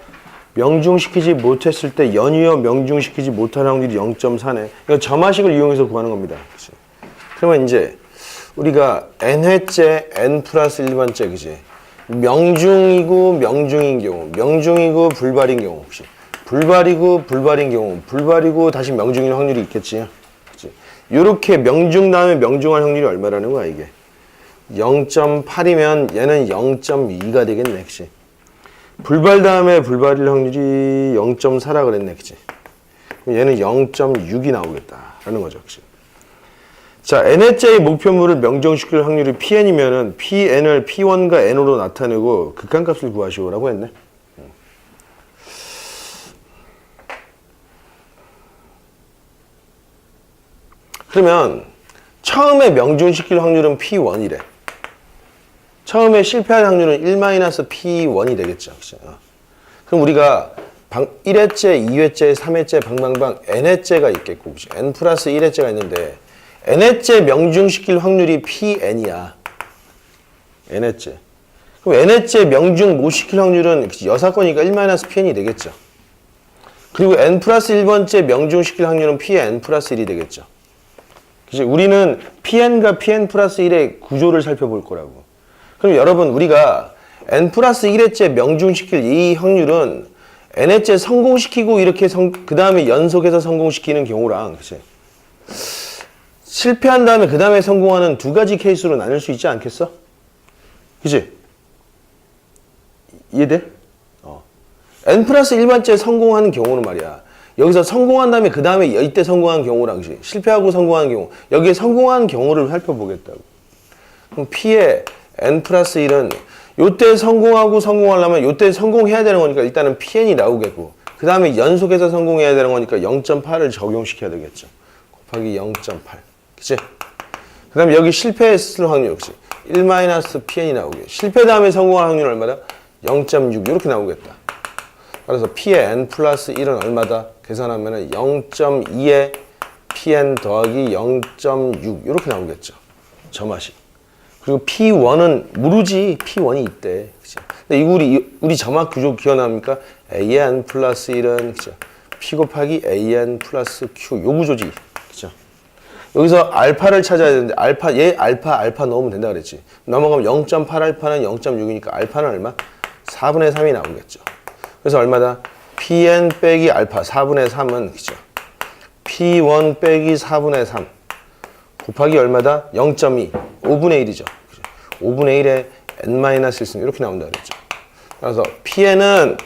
A: 명중시키지 못했을 때 연이어 명중시키지 못할 확률이 0.4네. 이거 점화식을 이용해서 구하는 겁니다. 그치? 그러면 이제 우리가 n회째 n 플러스 1번째 그지? 명중이고 명중인 경우, 명중이고 불발인 경우, 혹시 불발이고 불발인 경우, 불발이고 다시 명중인 확률이 있겠지. 그치? 요렇게 명중 다음에 명중할 확률이 얼마라는 거야 이게? 0.8이면 얘는 0.2가 되겠네, 그치? 불발 다음에 불발일 확률이 0.4라 그랬네, 그치? 그럼 얘는 0.6이 나오겠다라는 거죠, 그치? 자, n회째의 목표물을 명중시킬 확률이 pn이면은 pn을 p1과 n으로 나타내고 극한값을 구하시오라고 했네. 그러면 처음에 명중시킬 확률은 p1이래. 처음에 실패할 확률은 1-p1이 되겠죠. 그쵸? 그럼 우리가 1회째, 2회째, 3회째, 방방방 n회째가 있겠고, 그쵸? n 플러스 1회째가 있는데 n회째 명중시킬 확률이 pn이야. n회째. 그럼 n회째 명중 못 시킬 확률은 여사건이니까 1-pn이 되겠죠. 그리고 n 플러스 1번째 명중시킬 확률은 pn 플러스 1이 되겠죠. 그치? 우리는 pn과 pn 플러스 1의 구조를 살펴볼 거라고. 그럼 여러분 우리가 n 플러스 1회째 명중시킬 이 확률은 n회째 성공시키고 이렇게 그 다음에 연속해서 성공시키는 경우랑 그치? 실패한 다음에 그 다음에 성공하는 두 가지 케이스로 나눌 수 있지 않겠어? 그치? 이해돼? n 플러스 1번째 성공하는 경우는 말이야. 여기서 성공한 다음에 그 다음에 이때 성공한 경우랑 그치? 실패하고 성공한 경우 여기에 성공한 경우를 살펴보겠다고. 그럼 P의 n 플러스 1은 요때 성공하고 성공하려면 요때 성공해야 되는 거니까 일단은 PN이 나오겠고 그 다음에 연속해서 성공해야 되는 거니까 0.8을 적용시켜야 되겠죠. 곱하기 0.8 그치? 그 다음에 여기 실패했을 확률 역시 1-PN이 나오게 실패 다음에 성공할 확률 얼마다? 0.6 이렇게 나오겠다. 그래서 P의 n 플러스 1은 얼마다? 계산하면 0.2의 PN 더하기 0.6 이렇게 나오겠죠. 점화식. 그리고 P1은 모르지. P1이 있대. 그치? 근데 우리 점화 구조 기억납니까? AN 플러스 1은 그쵸? P 곱하기 AN 플러스 Q 요 구조지. 그쵸? 여기서 알파를 찾아야 되는데 알파 넣으면 된다 그랬지. 넘어가면 0.8알파는 0.6이니까 알파는 얼마? 4분의 3이 나오겠죠. 그래서 얼마다? Pn 빼기 알파 4분의 3은 그죠? P1 빼기 4분의 3 곱하기 얼마다? 0.2 5분의 1이죠. 5분의 1에 n-1승 이렇게 나온다 그랬죠. 그래서 Pn은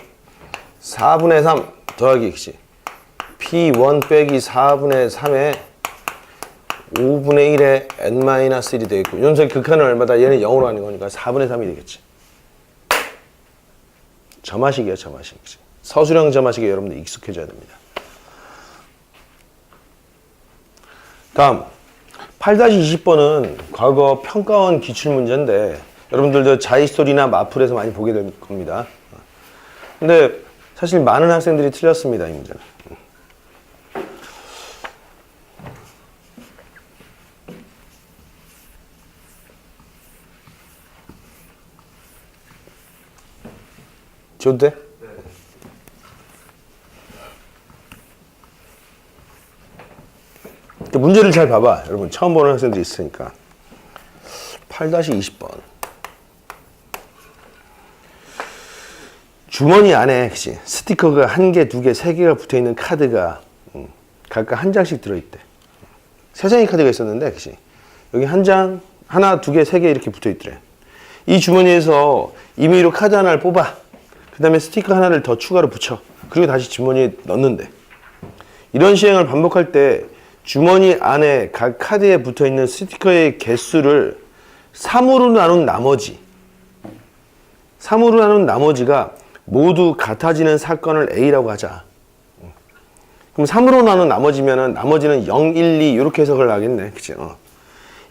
A: 4분의 3 더하기 그치? P1 빼기 4분의 3에 5분의 1에 n-1이 되겠고 연속의 극한은 얼마다? 얘는 0으로 가는 거니까 4분의 3이 되겠지. 점화식이야 점화식. 서술형 점화식에 여러분들 익숙해져야 됩니다. 다음 8-20번은 과거 평가원 기출문제인데 여러분들도 자이스토리나 마플에서 많이 보게 될 겁니다. 근데 사실 많은 학생들이 틀렸습니다. 이 문제는. 줘도 돼? 문제를 잘 봐봐. 여러분 처음 보는 학생들이 있으니까. 8-20번. 주머니 안에 그치? 스티커가 1개, 2개, 3개가 붙어있는 카드가 각각 한 장씩 들어있대. 3장의 카드가 있었는데 그치? 여기 한 장, 하나, 2개, 3개 이렇게 붙어있더래. 이 주머니에서 임의로 카드 하나를 뽑아. 그 다음에 스티커 하나를 더 추가로 붙여. 그리고 다시 주머니에 넣는데. 이런 시행을 반복할 때 주머니 안에 각 카드에 붙어있는 스티커의 개수를 3으로 나눈 나머지가 모두 같아지는 사건을 A라고 하자. 그럼 3으로 나눈 나머지는 0, 1, 2 이렇게 해석을 하겠네. 그치?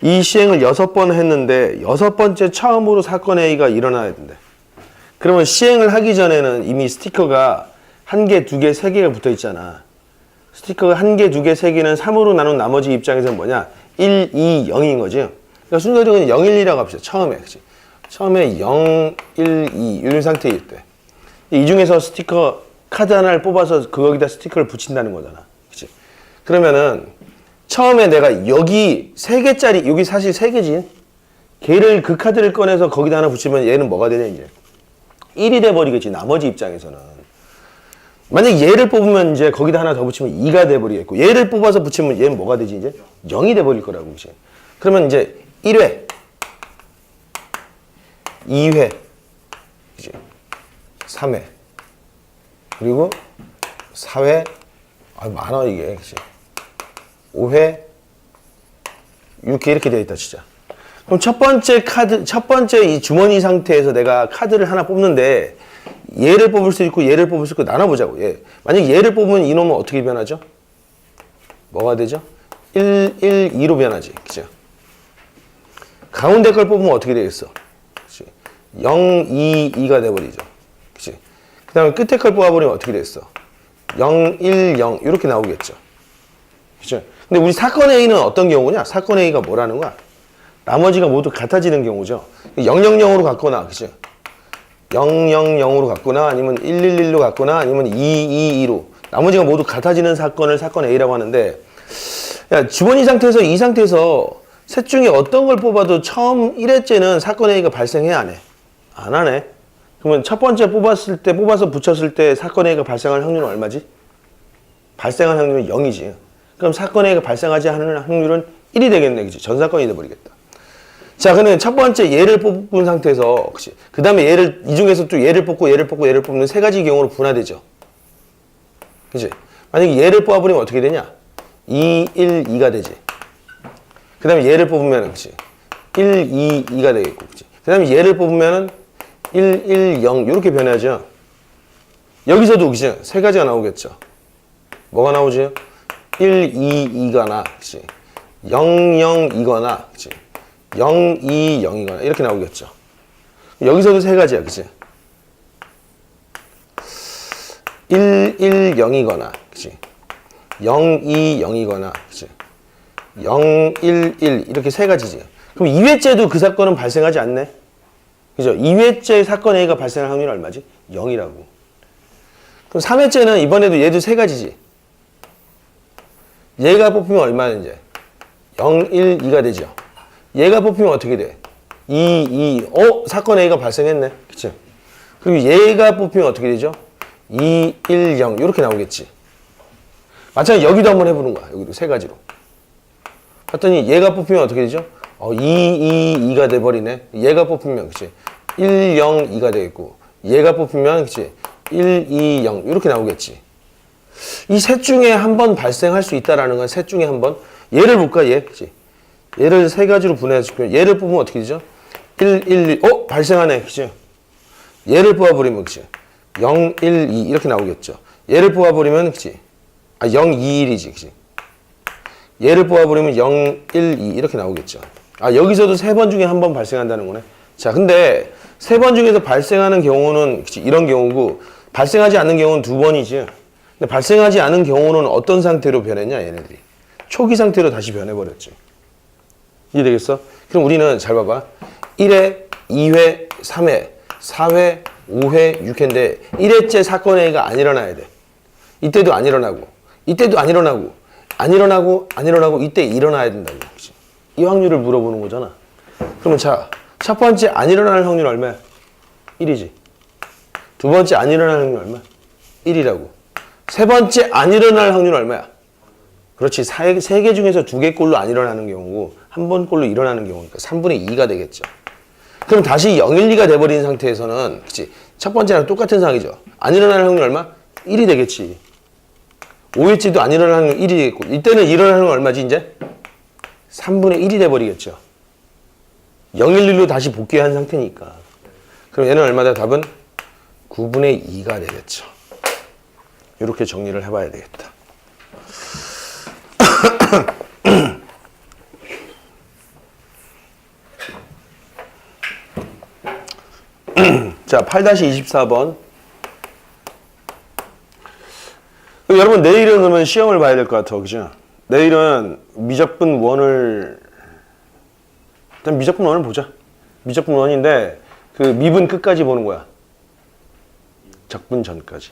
A: 이 시행을 6번 했는데 6번째 처음으로 사건 A가 일어나야 된대. 그러면 시행을 하기 전에는 이미 스티커가 1개, 2개, 3개가 붙어 있잖아. 스티커가 1개, 2개, 3개는 3으로 나눈 나머지 입장에서는 뭐냐? 1, 2, 0인 거지. 그러니까 순서대로 0, 1, 2라고 합시다. 처음에. 그치? 처음에 0, 1, 2 이런 상태에 있대. 이 중에서 스티커 카드 하나를 뽑아서 거기다 스티커를 붙인다는 거잖아. 그치? 그러면은 처음에 내가 여기 3개짜리, 여기 사실 3개지. 걔를 그 카드를 꺼내서 거기다 하나 붙이면 얘는 뭐가 되냐 이제. 1이 돼버리겠지. 나머지 입장에서는. 만약 얘를 뽑으면 이제 거기다 하나 더 붙이면 2가 돼버리겠고 얘를 뽑아서 붙이면 얘는 뭐가 되지 이제? 0이 돼버릴 거라고. 그치? 그러면 이제 1회 2회 이제 3회 그리고 4회 많아 이게. 그치? 5회 6회 이렇게 되어 있다 진짜. 그럼 첫 번째 이 주머니 상태에서 내가 카드를 하나 뽑는데 얘를 뽑을 수 있고 얘를 뽑을 수 있고 나눠보자고. 얘. 만약 얘를 뽑으면 이놈은 어떻게 변하죠? 뭐가 되죠? 1, 1, 2로 변하지. 그죠? 가운데 걸 뽑으면 어떻게 되겠어? 그치? 0, 2, 2가 돼버리죠. 그치? 그 다음에 끝에 걸 뽑아버리면 어떻게 되겠어? 0, 1, 0 이렇게 나오겠죠. 그죠? 근데 우리 사건 A는 어떤 경우냐? 사건 A가 뭐라는 거야? 나머지가 모두 같아지는 경우죠. 0, 0, 0으로 갔거나, 그죠? 0, 0, 0으로 갔거나, 아니면 1, 1, 1로 갔거나, 아니면 2, 2, 2로. 나머지가 모두 같아지는 사건을 사건 A라고 하는데, 야, 주머니 상태에서 이 상태에서 셋 중에 어떤 걸 뽑아도 처음 1회째는 사건 A가 발생해, 안 해? 안 하네. 그러면 첫 번째 뽑아서 붙였을 때 사건 A가 발생할 확률은 얼마지? 발생할 확률은 0이지. 그럼 사건 A가 발생하지 않는 확률은 1이 되겠네. 그치? 전 사건이 돼버리겠다. 자, 그러면 첫 번째 얘를 뽑은 상태에서, 그치? 그 다음에 이 중에서 또 얘를 뽑고 얘를 뽑는 세 가지 경우로 분화되죠. 그치? 만약에 얘를 뽑아버리면 어떻게 되냐? 2, 1, 2가 되지. 그 다음에 얘를 뽑으면, 그치? 1, 2, 2가 되겠고, 그치? 그 다음에 얘를 뽑으면 1, 1, 0, 이렇게 변하죠. 여기서도, 그치? 세 가지가 나오겠죠. 뭐가 나오지? 1, 2, 2거나, 그치? 0, 0, 2거나, 그치? 0, 2, 0이거나 이렇게 나오겠죠. 여기서도 세 가지야. 그치? 1, 1, 0이거나 그치? 0, 2, 0이거나 그치? 0, 1, 1 이렇게 세 가지지. 그럼 2회째도 그 사건은 발생하지 않네? 그죠? 2회째 사건 A가 발생할 확률이 얼마지? 0이라고. 그럼 3회째는 이번에도 얘도 세 가지지. 얘가 뽑히면 얼마나 이제? 0, 1, 2가 되죠. 얘가 뽑히면 어떻게 돼? 2, 2, 사건 A가 발생했네. 그치? 그리고 얘가 뽑히면 어떻게 되죠? 2, 1, 0 이렇게 나오겠지. 마찬가지 여기도 한번 해보는 거야. 여기도 세 가지로. 봤더니 얘가 뽑히면 어떻게 되죠? 2, 2, 2가 돼버리네. 얘가 뽑히면 그치? 1, 0, 2가 되겠고 얘가 뽑히면 그치? 1, 2, 0 이렇게 나오겠지. 이 셋 중에 한 번 발생할 수 있다라는 건 셋 중에 한 번. 얘를 볼까 얘? 그치? 얘를 세 가지로 분해해서 얘를 뽑으면 어떻게 되죠? 1, 1, 2 발생하네. 그치? 얘를 뽑아버리면 그치? 0, 1, 2 이렇게 나오겠죠. 얘를 뽑아버리면 그치? 0, 2, 1이지. 그치? 얘를 뽑아버리면 0, 1, 2 이렇게 나오겠죠. 여기서도 세 번 중에 한 번 발생한다는 거네. 자, 근데 세 번 중에서 발생하는 경우는 그치? 이런 경우고 발생하지 않는 경우는 두 번이지. 근데 발생하지 않은 경우는 어떤 상태로 변했냐 얘네들이. 초기 상태로 다시 변해버렸지. 이해되겠어? 그럼 우리는 잘 봐봐. 1회, 2회, 3회, 4회, 5회, 6회인데 1회째 사건 A가 안 일어나야 돼. 이때도 안 일어나고 이때도 안 일어나고 안 일어나고 이때 일어나야 된다고. 이 확률을 물어보는 거잖아. 그러면 자, 첫 번째 안 일어날 확률 얼마야? 1이지. 두 번째 안 일어날 확률 얼마야? 1이라고. 세 번째 안 일어날 확률 얼마야? 그렇지. 세 개 중에서 두 개 꼴로 안 일어나는 경우고 한 번 꼴로 일어나는 경우니까 3분의 2가 되겠죠. 그럼 다시 0, 1, 2가 돼버린 상태에서는 그치? 첫 번째랑 똑같은 상황이죠. 안 일어날 확률 얼마? 1이 되겠지. 5일째도 안 일어날 확률 1이 되겠고 이때는 일어날 확률 얼마지 이제? 3분의 1이 돼버리겠죠. 0, 1, 1로 다시 복귀한 상태니까. 그럼 얘는 얼마다? 답은 9분의 2가 되겠죠. 이렇게 정리를 해봐야 되겠다. 자, 8-24번. 여러분, 내일은 그러면 시험을 봐야 될 것 같아, 그죠? 내일은 미적분 1을, 일단 미적분 1을 보자. 미적분 1인데, 그 미분 끝까지 보는 거야. 적분 전까지.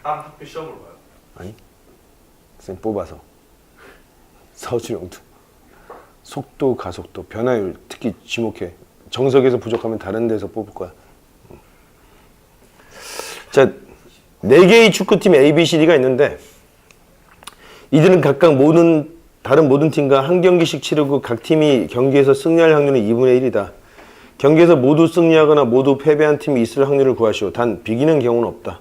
B: 딴 학교 시험을 봐요.
A: 아니, 쌤 뽑아서. 서술형도. 속도, 가속도, 변화율, 특히 지목해. 정석에서 부족하면 다른 데서 뽑을 거야. 자, 4개의 축구팀 A, B, C, D가 있는데 이들은 각각 다른 모든 팀과 한 경기씩 치르고 각 팀이 경기에서 승리할 확률은 2분의 1이다. 경기에서 모두 승리하거나 모두 패배한 팀이 있을 확률을 구하시오. 단 비기는 경우는 없다.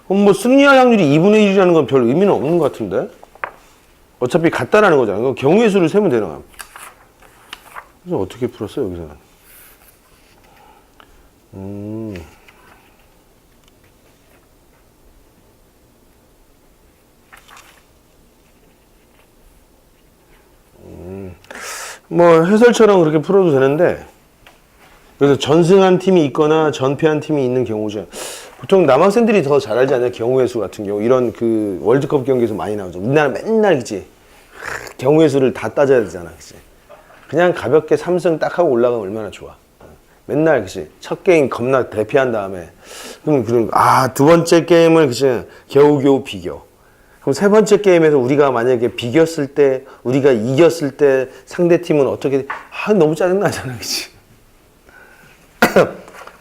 A: 그럼 뭐 승리할 확률이 2분의 1이라는 건 별 의미는 없는 것 같은데? 어차피 같다라는 거잖아. 그럼 경우의 수를 세면 되는 거야. 그래서 어떻게 풀었어 여기서는? 뭐 해설처럼 그렇게 풀어도 되는데 그래서 전승한 팀이 있거나 전패한 팀이 있는 경우죠. 보통 남학생들이 더 잘 알지 않냐? 경우의 수 같은 경우 이런 그 월드컵 경기에서 많이 나오죠. 우리나라 맨날 그치? 경우의 수를 다 따져야 되잖아, 그치? 그냥 가볍게 3승 딱 하고 올라가면 얼마나 좋아. 맨날 그치? 첫 게임 겁나 대피한 다음에 그럼 두 번째 게임을 그치? 겨우겨우 비겨. 그럼 세 번째 게임에서 우리가 만약에 비겼을 때, 우리가 이겼을 때 상대 팀은 어떻게? 너무 짜증나잖아, 그치?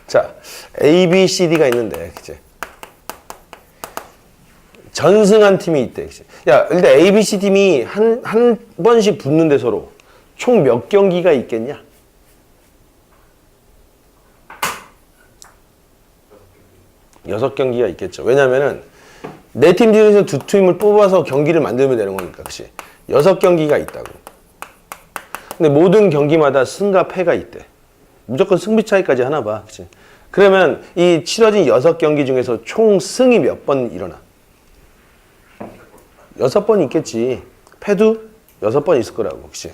A: 자, A, B, C, D가 있는데, 그치? 전승한 팀이 있대, 그치? 야, 일단 A, B, C 팀이 한 번씩 붙는데 서로 총 몇 경기가 있겠냐? 6경기가 있겠죠. 왜냐면은 네 팀 중에서 두 팀을 뽑아서 경기를 만들면 되는 거니까, 그치? 6경기가 있다고. 근데 모든 경기마다 승과 패가 있대. 무조건 승비 차이까지 하나 봐, 그치? 그러면 이 치러진 6경기 중에서 총 승이 몇 번 일어나? 6번 있겠지. 패도 6번 있을 거라고, 그치?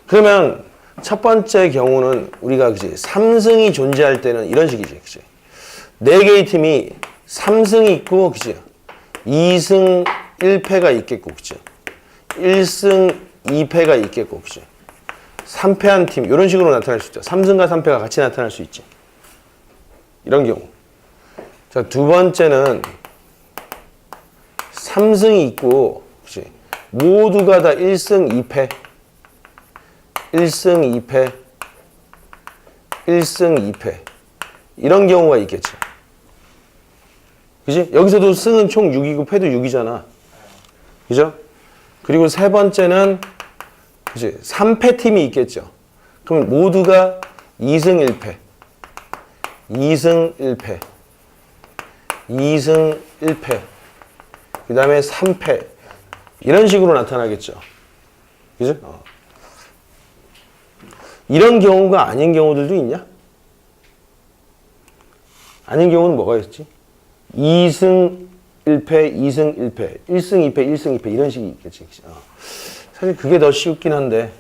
A: 그러면 첫 번째 경우는 우리가 그치? 3승이 존재할 때는 이런 식이지, 그치? 4개의 팀이 3승이 있고, 그치? 2승 1패가 있겠고, 그치? 1승 2패가 있겠고, 그치? 3패한 팀, 이런 식으로 나타날 수 있죠. 3승과 3패가 같이 나타날 수 있지. 이런 경우. 자, 두 번째는 3승이 있고, 그치? 모두가 다 1승 2패. 1승 2패. 1승 2패. 이런 경우가 있겠지. 그지? 여기서도 승은 총 6이고 패도 6이잖아. 그죠? 그리고 세 번째는, 그치? 3패 팀이 있겠죠. 그럼 모두가 2승 1패. 2승 1패. 2승 1패. 그 다음에 3패. 이런 식으로 나타나겠죠. 그죠? 이런 경우가 아닌 경우들도 있냐? 아닌 경우는 뭐가 있지? 2승 1패, 2승 1패, 1승 2패, 1승 2패 이런 식이 있겠지. 사실 그게 더 쉽긴 한데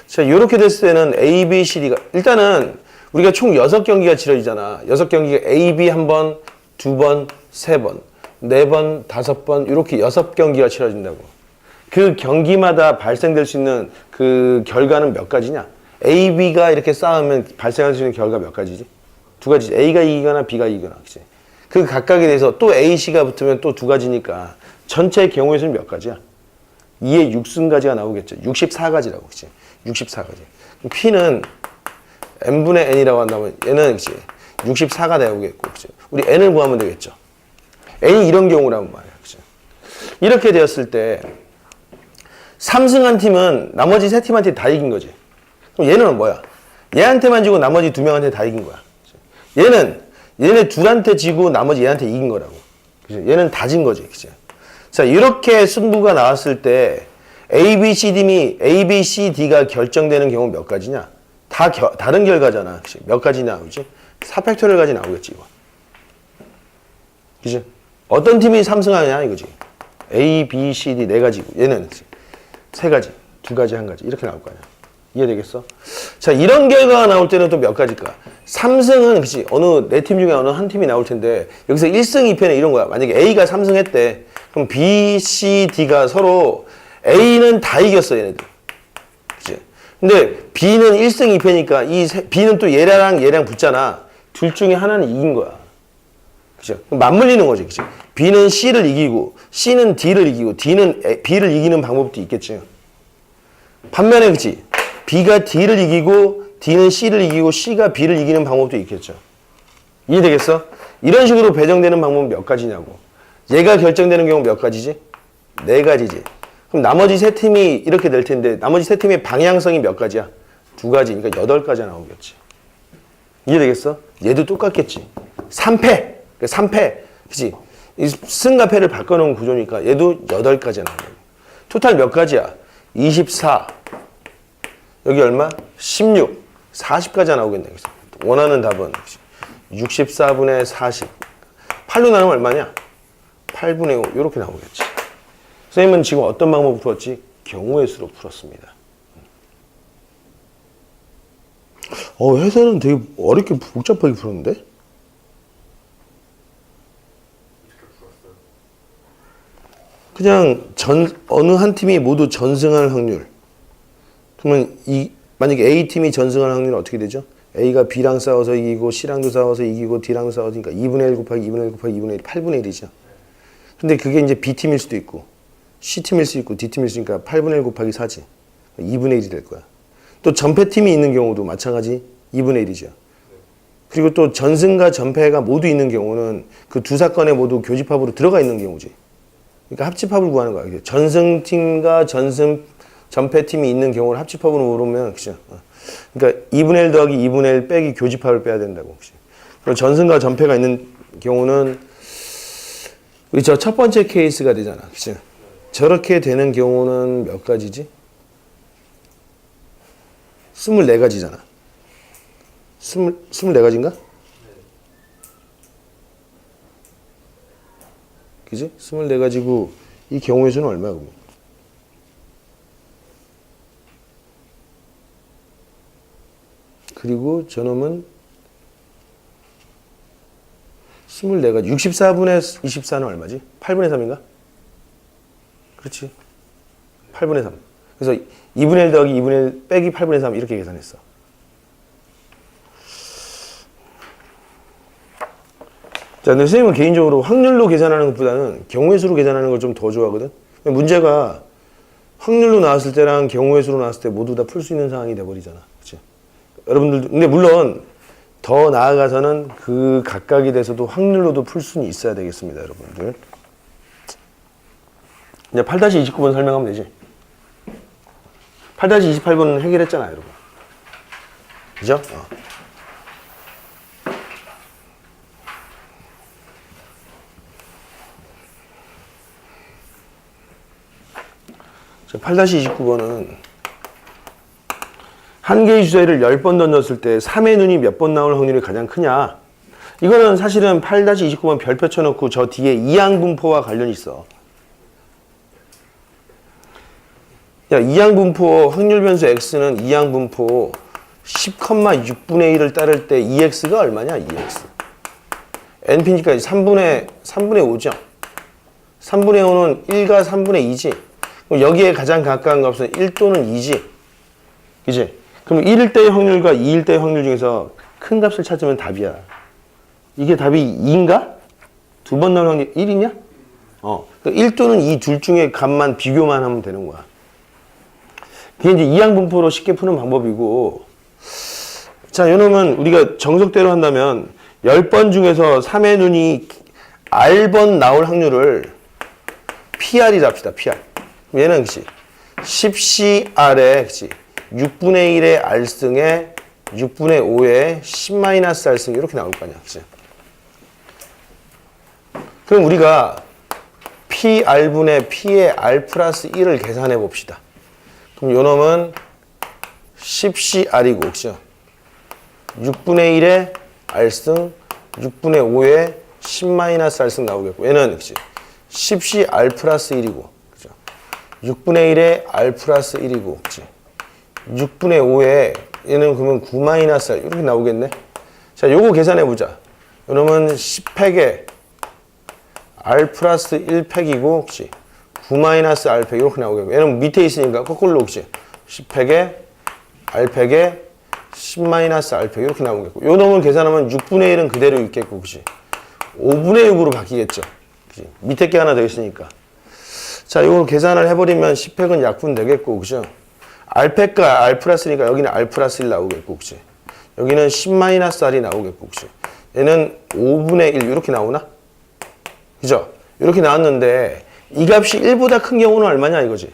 A: 자, 이렇게 됐을 때는 A, B, C, D가 일단은 우리가 총 6경기가 치러지잖아. 6경기가 A, B 한 번, 2번, 3번, 4번, 5번 이렇게 6경기가 치러진다고. 그 경기마다 발생될 수 있는 그 결과는 몇 가지냐? A, B가 이렇게 싸우면 발생할 수 있는 결과 몇 가지지? 2가지지. A가 이기거나 B가 이기거나. 그치? 그 각각에 대해서 또 A, C가 붙으면 또 2가지니까 전체 경우의 수는 몇 가지야? 2의 6승가지가 나오겠죠. 64가지라고. 그치? 64가지. P는 n분의 n이라고 한다면 얘는 그치? 64가 나오겠고. 그치? 우리 n을 구하면 되겠죠. n이 이런 경우라면 말이야. 그치? 이렇게 되었을 때 3승한 팀은 나머지 세 팀한테 다 이긴 거지. 그럼 얘는 뭐야? 얘한테만 지고 나머지 2명한테 다 이긴 거야. 얘네 둘한테 지고 나머지 얘한테 이긴 거라고. 그치? 얘는 다 진 거지. 그치? 자, 이렇게 승부가 나왔을 때 A, B, C, D가 결정되는 경우 몇 가지냐? 다 다른 결과잖아. 그치? 몇 가지 나오지? 4팩토리얼까지 나오겠지, 이거. 그치? 어떤 팀이 3승하냐, 이거지. A, B, C, D 4가지고, 얘는 3가지, 2가지, 1가지. 이렇게 나올 거 아니야. 이해되겠어? 자, 이런 결과가 나올 때는 또 몇 가지일까? 3승은, 그치? 어느, 네 팀 중에 어느 한 팀이 나올 텐데, 여기서 1승, 2패는 이런 거야. 만약에 A가 3승했대. 그럼 B, C, D가 서로 A는 다 이겼어, 얘네들. 그치? 근데 B는 1승 2패니까 B는 또 얘랑 붙잖아. 둘 중에 하나는 이긴 거야. 그죠? 맞물리는 거지. 그치? B는 C를 이기고, C는 D를 이기고, D는 B를 이기는 방법도 있겠지. 반면에, 그치? B가 D를 이기고, D는 C를 이기고, C가 B를 이기는 방법도 있겠죠. 이해되겠어? 이런 식으로 배정되는 방법은 몇 가지냐고. 얘가 결정되는 경우 몇 가지지? 4가지지. 그럼 나머지 세 팀이 이렇게 될 텐데 나머지 세 팀의 방향성이 몇 가지야? 2가지. 그러니까 8가지가 나오겠지. 이해되겠어? 얘도 똑같겠지. 3패. 3패. 그치? 이 승과 패를 바꿔놓은 구조니까 얘도 8가지가 나온다. 토탈 몇 가지야? 24. 여기 얼마? 16. 40가지가 나오겠네. 원하는 답은 64분의 40. 8로 나누면 얼마냐? 8분의 5. 이렇게 나오겠지. 선생님은 지금 어떤 방법으로 풀었지? 경우의 수로 풀었습니다. 해설은 되게 어렵게 복잡하게 풀었는데? 그냥 어느 한 팀이 모두 전승할 확률. 그러면 만약에 A팀이 전승할 확률은 어떻게 되죠? A가 B랑 싸워서 이기고 C랑도 싸워서 이기고 D랑 싸워서니까 2분의 1 곱하기 2분의 1 곱하기 2분의 1, 8분의 1이죠. 근데 그게 이제 B팀일 수도 있고 C팀일 수 있고 D팀일 수 있으니까 8분의 1 곱하기 4지. 2분의 1이 될 거야. 또 전패팀이 있는 경우도 마찬가지 2분의 1이죠. 그리고 또 전승과 전패가 모두 있는 경우는 그 두 사건에 모두 교집합으로 들어가 있는 경우지. 그러니까 합집합을 구하는 거야. 전승팀과 전패팀이 있는 경우를 합집합으로 모르면, 그죠? 그러니까 2분의 1 더하기 2분의 1 빼기 교집합을 빼야 된다고. 그죠? 그리고 전승과 전패가 있는 경우는 우리 저 첫 번째 케이스가 되잖아. 그죠? 저렇게 되는 경우는 몇 가지지? 24가지잖아. 24가지인가? 그지? 24가지고 이 경우의 수는 얼마야, 그러면? 그리고 저놈은 24가지. 64분의 24는 얼마지? 8분의 3인가? 그렇지. 8분의 3. 그래서 2분의 1 더하기 2분의 1 빼기 8분의 3 이렇게 계산했어. 자, 근데 선생님은 개인적으로 확률로 계산하는 것보다는 경우의 수로 계산하는 걸 좀 더 좋아하거든. 문제가 확률로 나왔을 때랑 경우의 수로 나왔을 때 모두 다 풀 수 있는 상황이 돼버리잖아. 그치? 여러분들도, 근데 물론 더 나아가서는 그 각각에 대해서도 확률로도 풀 수는 있어야 되겠습니다, 여러분들. 이제 8-29번 설명하면 되지. 8-28번은 해결했잖아, 여러분. 그죠? 8-29번은 한 개의 주사위를 10번 던졌을 때 3의 눈이 몇 번 나올 확률이 가장 크냐? 이거는 사실은 8-29번 별표 쳐놓고 저 뒤에 이항분포와 관련이 있어. 야, 이항분포 확률 변수 x는 이항분포 10,6분의 1을 따를 때 2x가 얼마냐? 2x. np니까 3분의 5죠. 3분의 5는 1과 3분의 2지. 그럼 여기에 가장 가까운 값은 1 또는 2지. 그지? 그럼 1일 때의 확률과 2일 때의 확률 중에서 큰 값을 찾으면 답이야. 이게 답이 2인가? 두 번 나올 확률 1이냐? 1 또는 2 둘 중에 값만 비교만 하면 되는 거야. 그게 이제 이항분포로 쉽게 푸는 방법이고, 자, 요놈은 우리가 정석대로 한다면 10번 중에서 3의 눈이 R번 나올 확률을 PR이라 합시다. PR. 얘는 그치 10CR에 그치 6분의 1의 R승에 6분의 5의 10-R승 이렇게 나올 거 아니야. 그치? 그럼 우리가 PR분의 P의 R 플러스 1을 계산해 봅시다. 그럼 요놈은 10CR이고 그죠? 6분의 1의 R승 6분의 5의 10-R승 나오겠고 얘는 그치 10CR 플러스 1이고 6분의 1에 R 플러스 1이고, 그치? 6분의 5에 얘는 그러면 9-R 이렇게 나오겠네? 자, 요거 계산해보자. 요놈은 10팩에 R 플러스 1팩이고, 그치? 9-R팩 이렇게 나오겠고, 얘는 밑에 있으니까 거꾸로, 그치? 10팩에 R팩에 10-R팩 이렇게 나오겠고, 요 놈을 계산하면 6분의 1은 그대로 있겠고, 그치? 5분의 6으로 바뀌겠죠? 그치? 밑에 게 하나 더 있으니까. 자, 이걸 계산을 해버리면 10팩은 약분 되겠고, 그죠? R팩과 R 플러스니까 여기는 R 플러스 1 나오겠고, 그치? 여기는 10-R이 나오겠고, 그치? 얘는 5분의 1 이렇게 나오나? 그죠? 이렇게 나왔는데 이 값이 1보다 큰 경우는 얼마냐 이거지?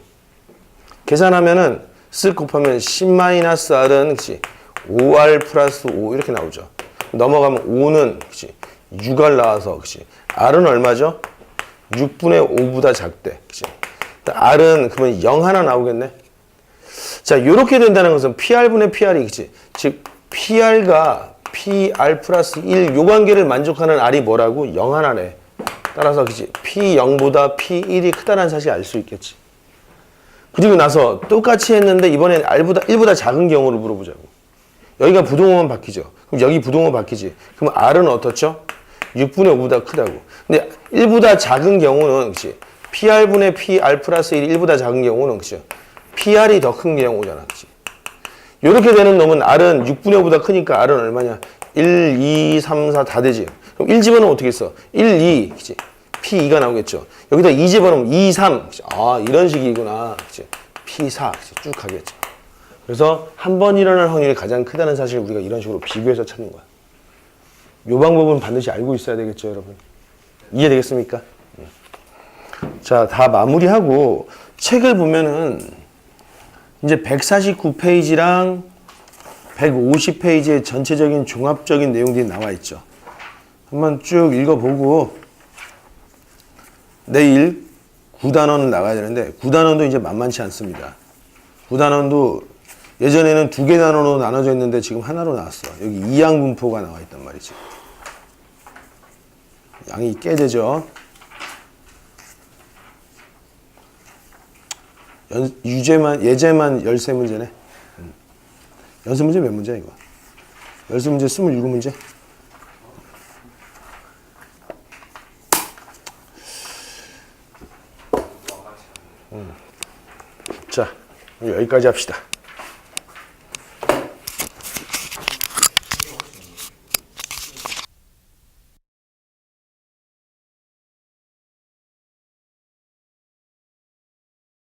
A: 계산하면은 쓱 곱하면 10-R은 그치? 5R 플러스 5 이렇게 나오죠. 넘어가면 5는 그치? 6R 나와서 그치? R은 얼마죠? 6분의 5보다 작대. 그치? R은 그러면 0 하나 나오겠네. 자, 이렇게 된다는 것은 PR분의 PR이 그치? 즉 PR가 PR 플러스 1 요 관계를 만족하는 R이 뭐라고? 0 하나네. 따라서 그치? P0보다 P1이 크다는 사실을 알 수 있겠지. 그리고 나서 똑같이 했는데 이번엔 R보다 1보다 작은 경우를 물어보자고. 여기가 부동호만 바뀌죠. 그럼 여기 부동호 바뀌지. 그럼 R은 어떻죠? 6분의 5보다 크다고. 근데 1보다 작은 경우는 그치? PR분의 PR 플러스 1이 1보다 작은 경우는 그치? PR이 더 큰 경우잖아. 그치? 이렇게 되는 놈은 R은 6분의 5보다 크니까 R은 얼마냐? 1, 2, 3, 4 다 되지. 그럼 1 집어넣으면 어떻게 써? 1, 2, 그치? P2가 나오겠죠. 여기다 2 집어넣으면 2, 3. 그치? 아, 이런 식이구나. 그치? P4. 그치? 쭉 가겠죠. 그래서 한 번 일어날 확률이 가장 크다는 사실을 우리가 이런 식으로 비교해서 찾는 거야. 이 방법은 반드시 알고 있어야 되겠죠, 여러분. 이해되겠습니까? 자, 다 마무리하고 책을 보면은 이제 149페이지랑 150페이지의 전체적인 종합적인 내용들이 나와 있죠. 한번 쭉 읽어보고 내일 9단원 나가야 되는데 9단원도 이제 만만치 않습니다. 9단원도 예전에는 2개 단원으로 나눠져 있는데 지금 하나로 나왔어. 여기 이항분포가 나와 있단 말이지. 양이 꽤 되죠. 예제만 13문제네. 연습 문제 몇 문제야 이거? 연습 문제 27문제? 자, 여기까지 합시다.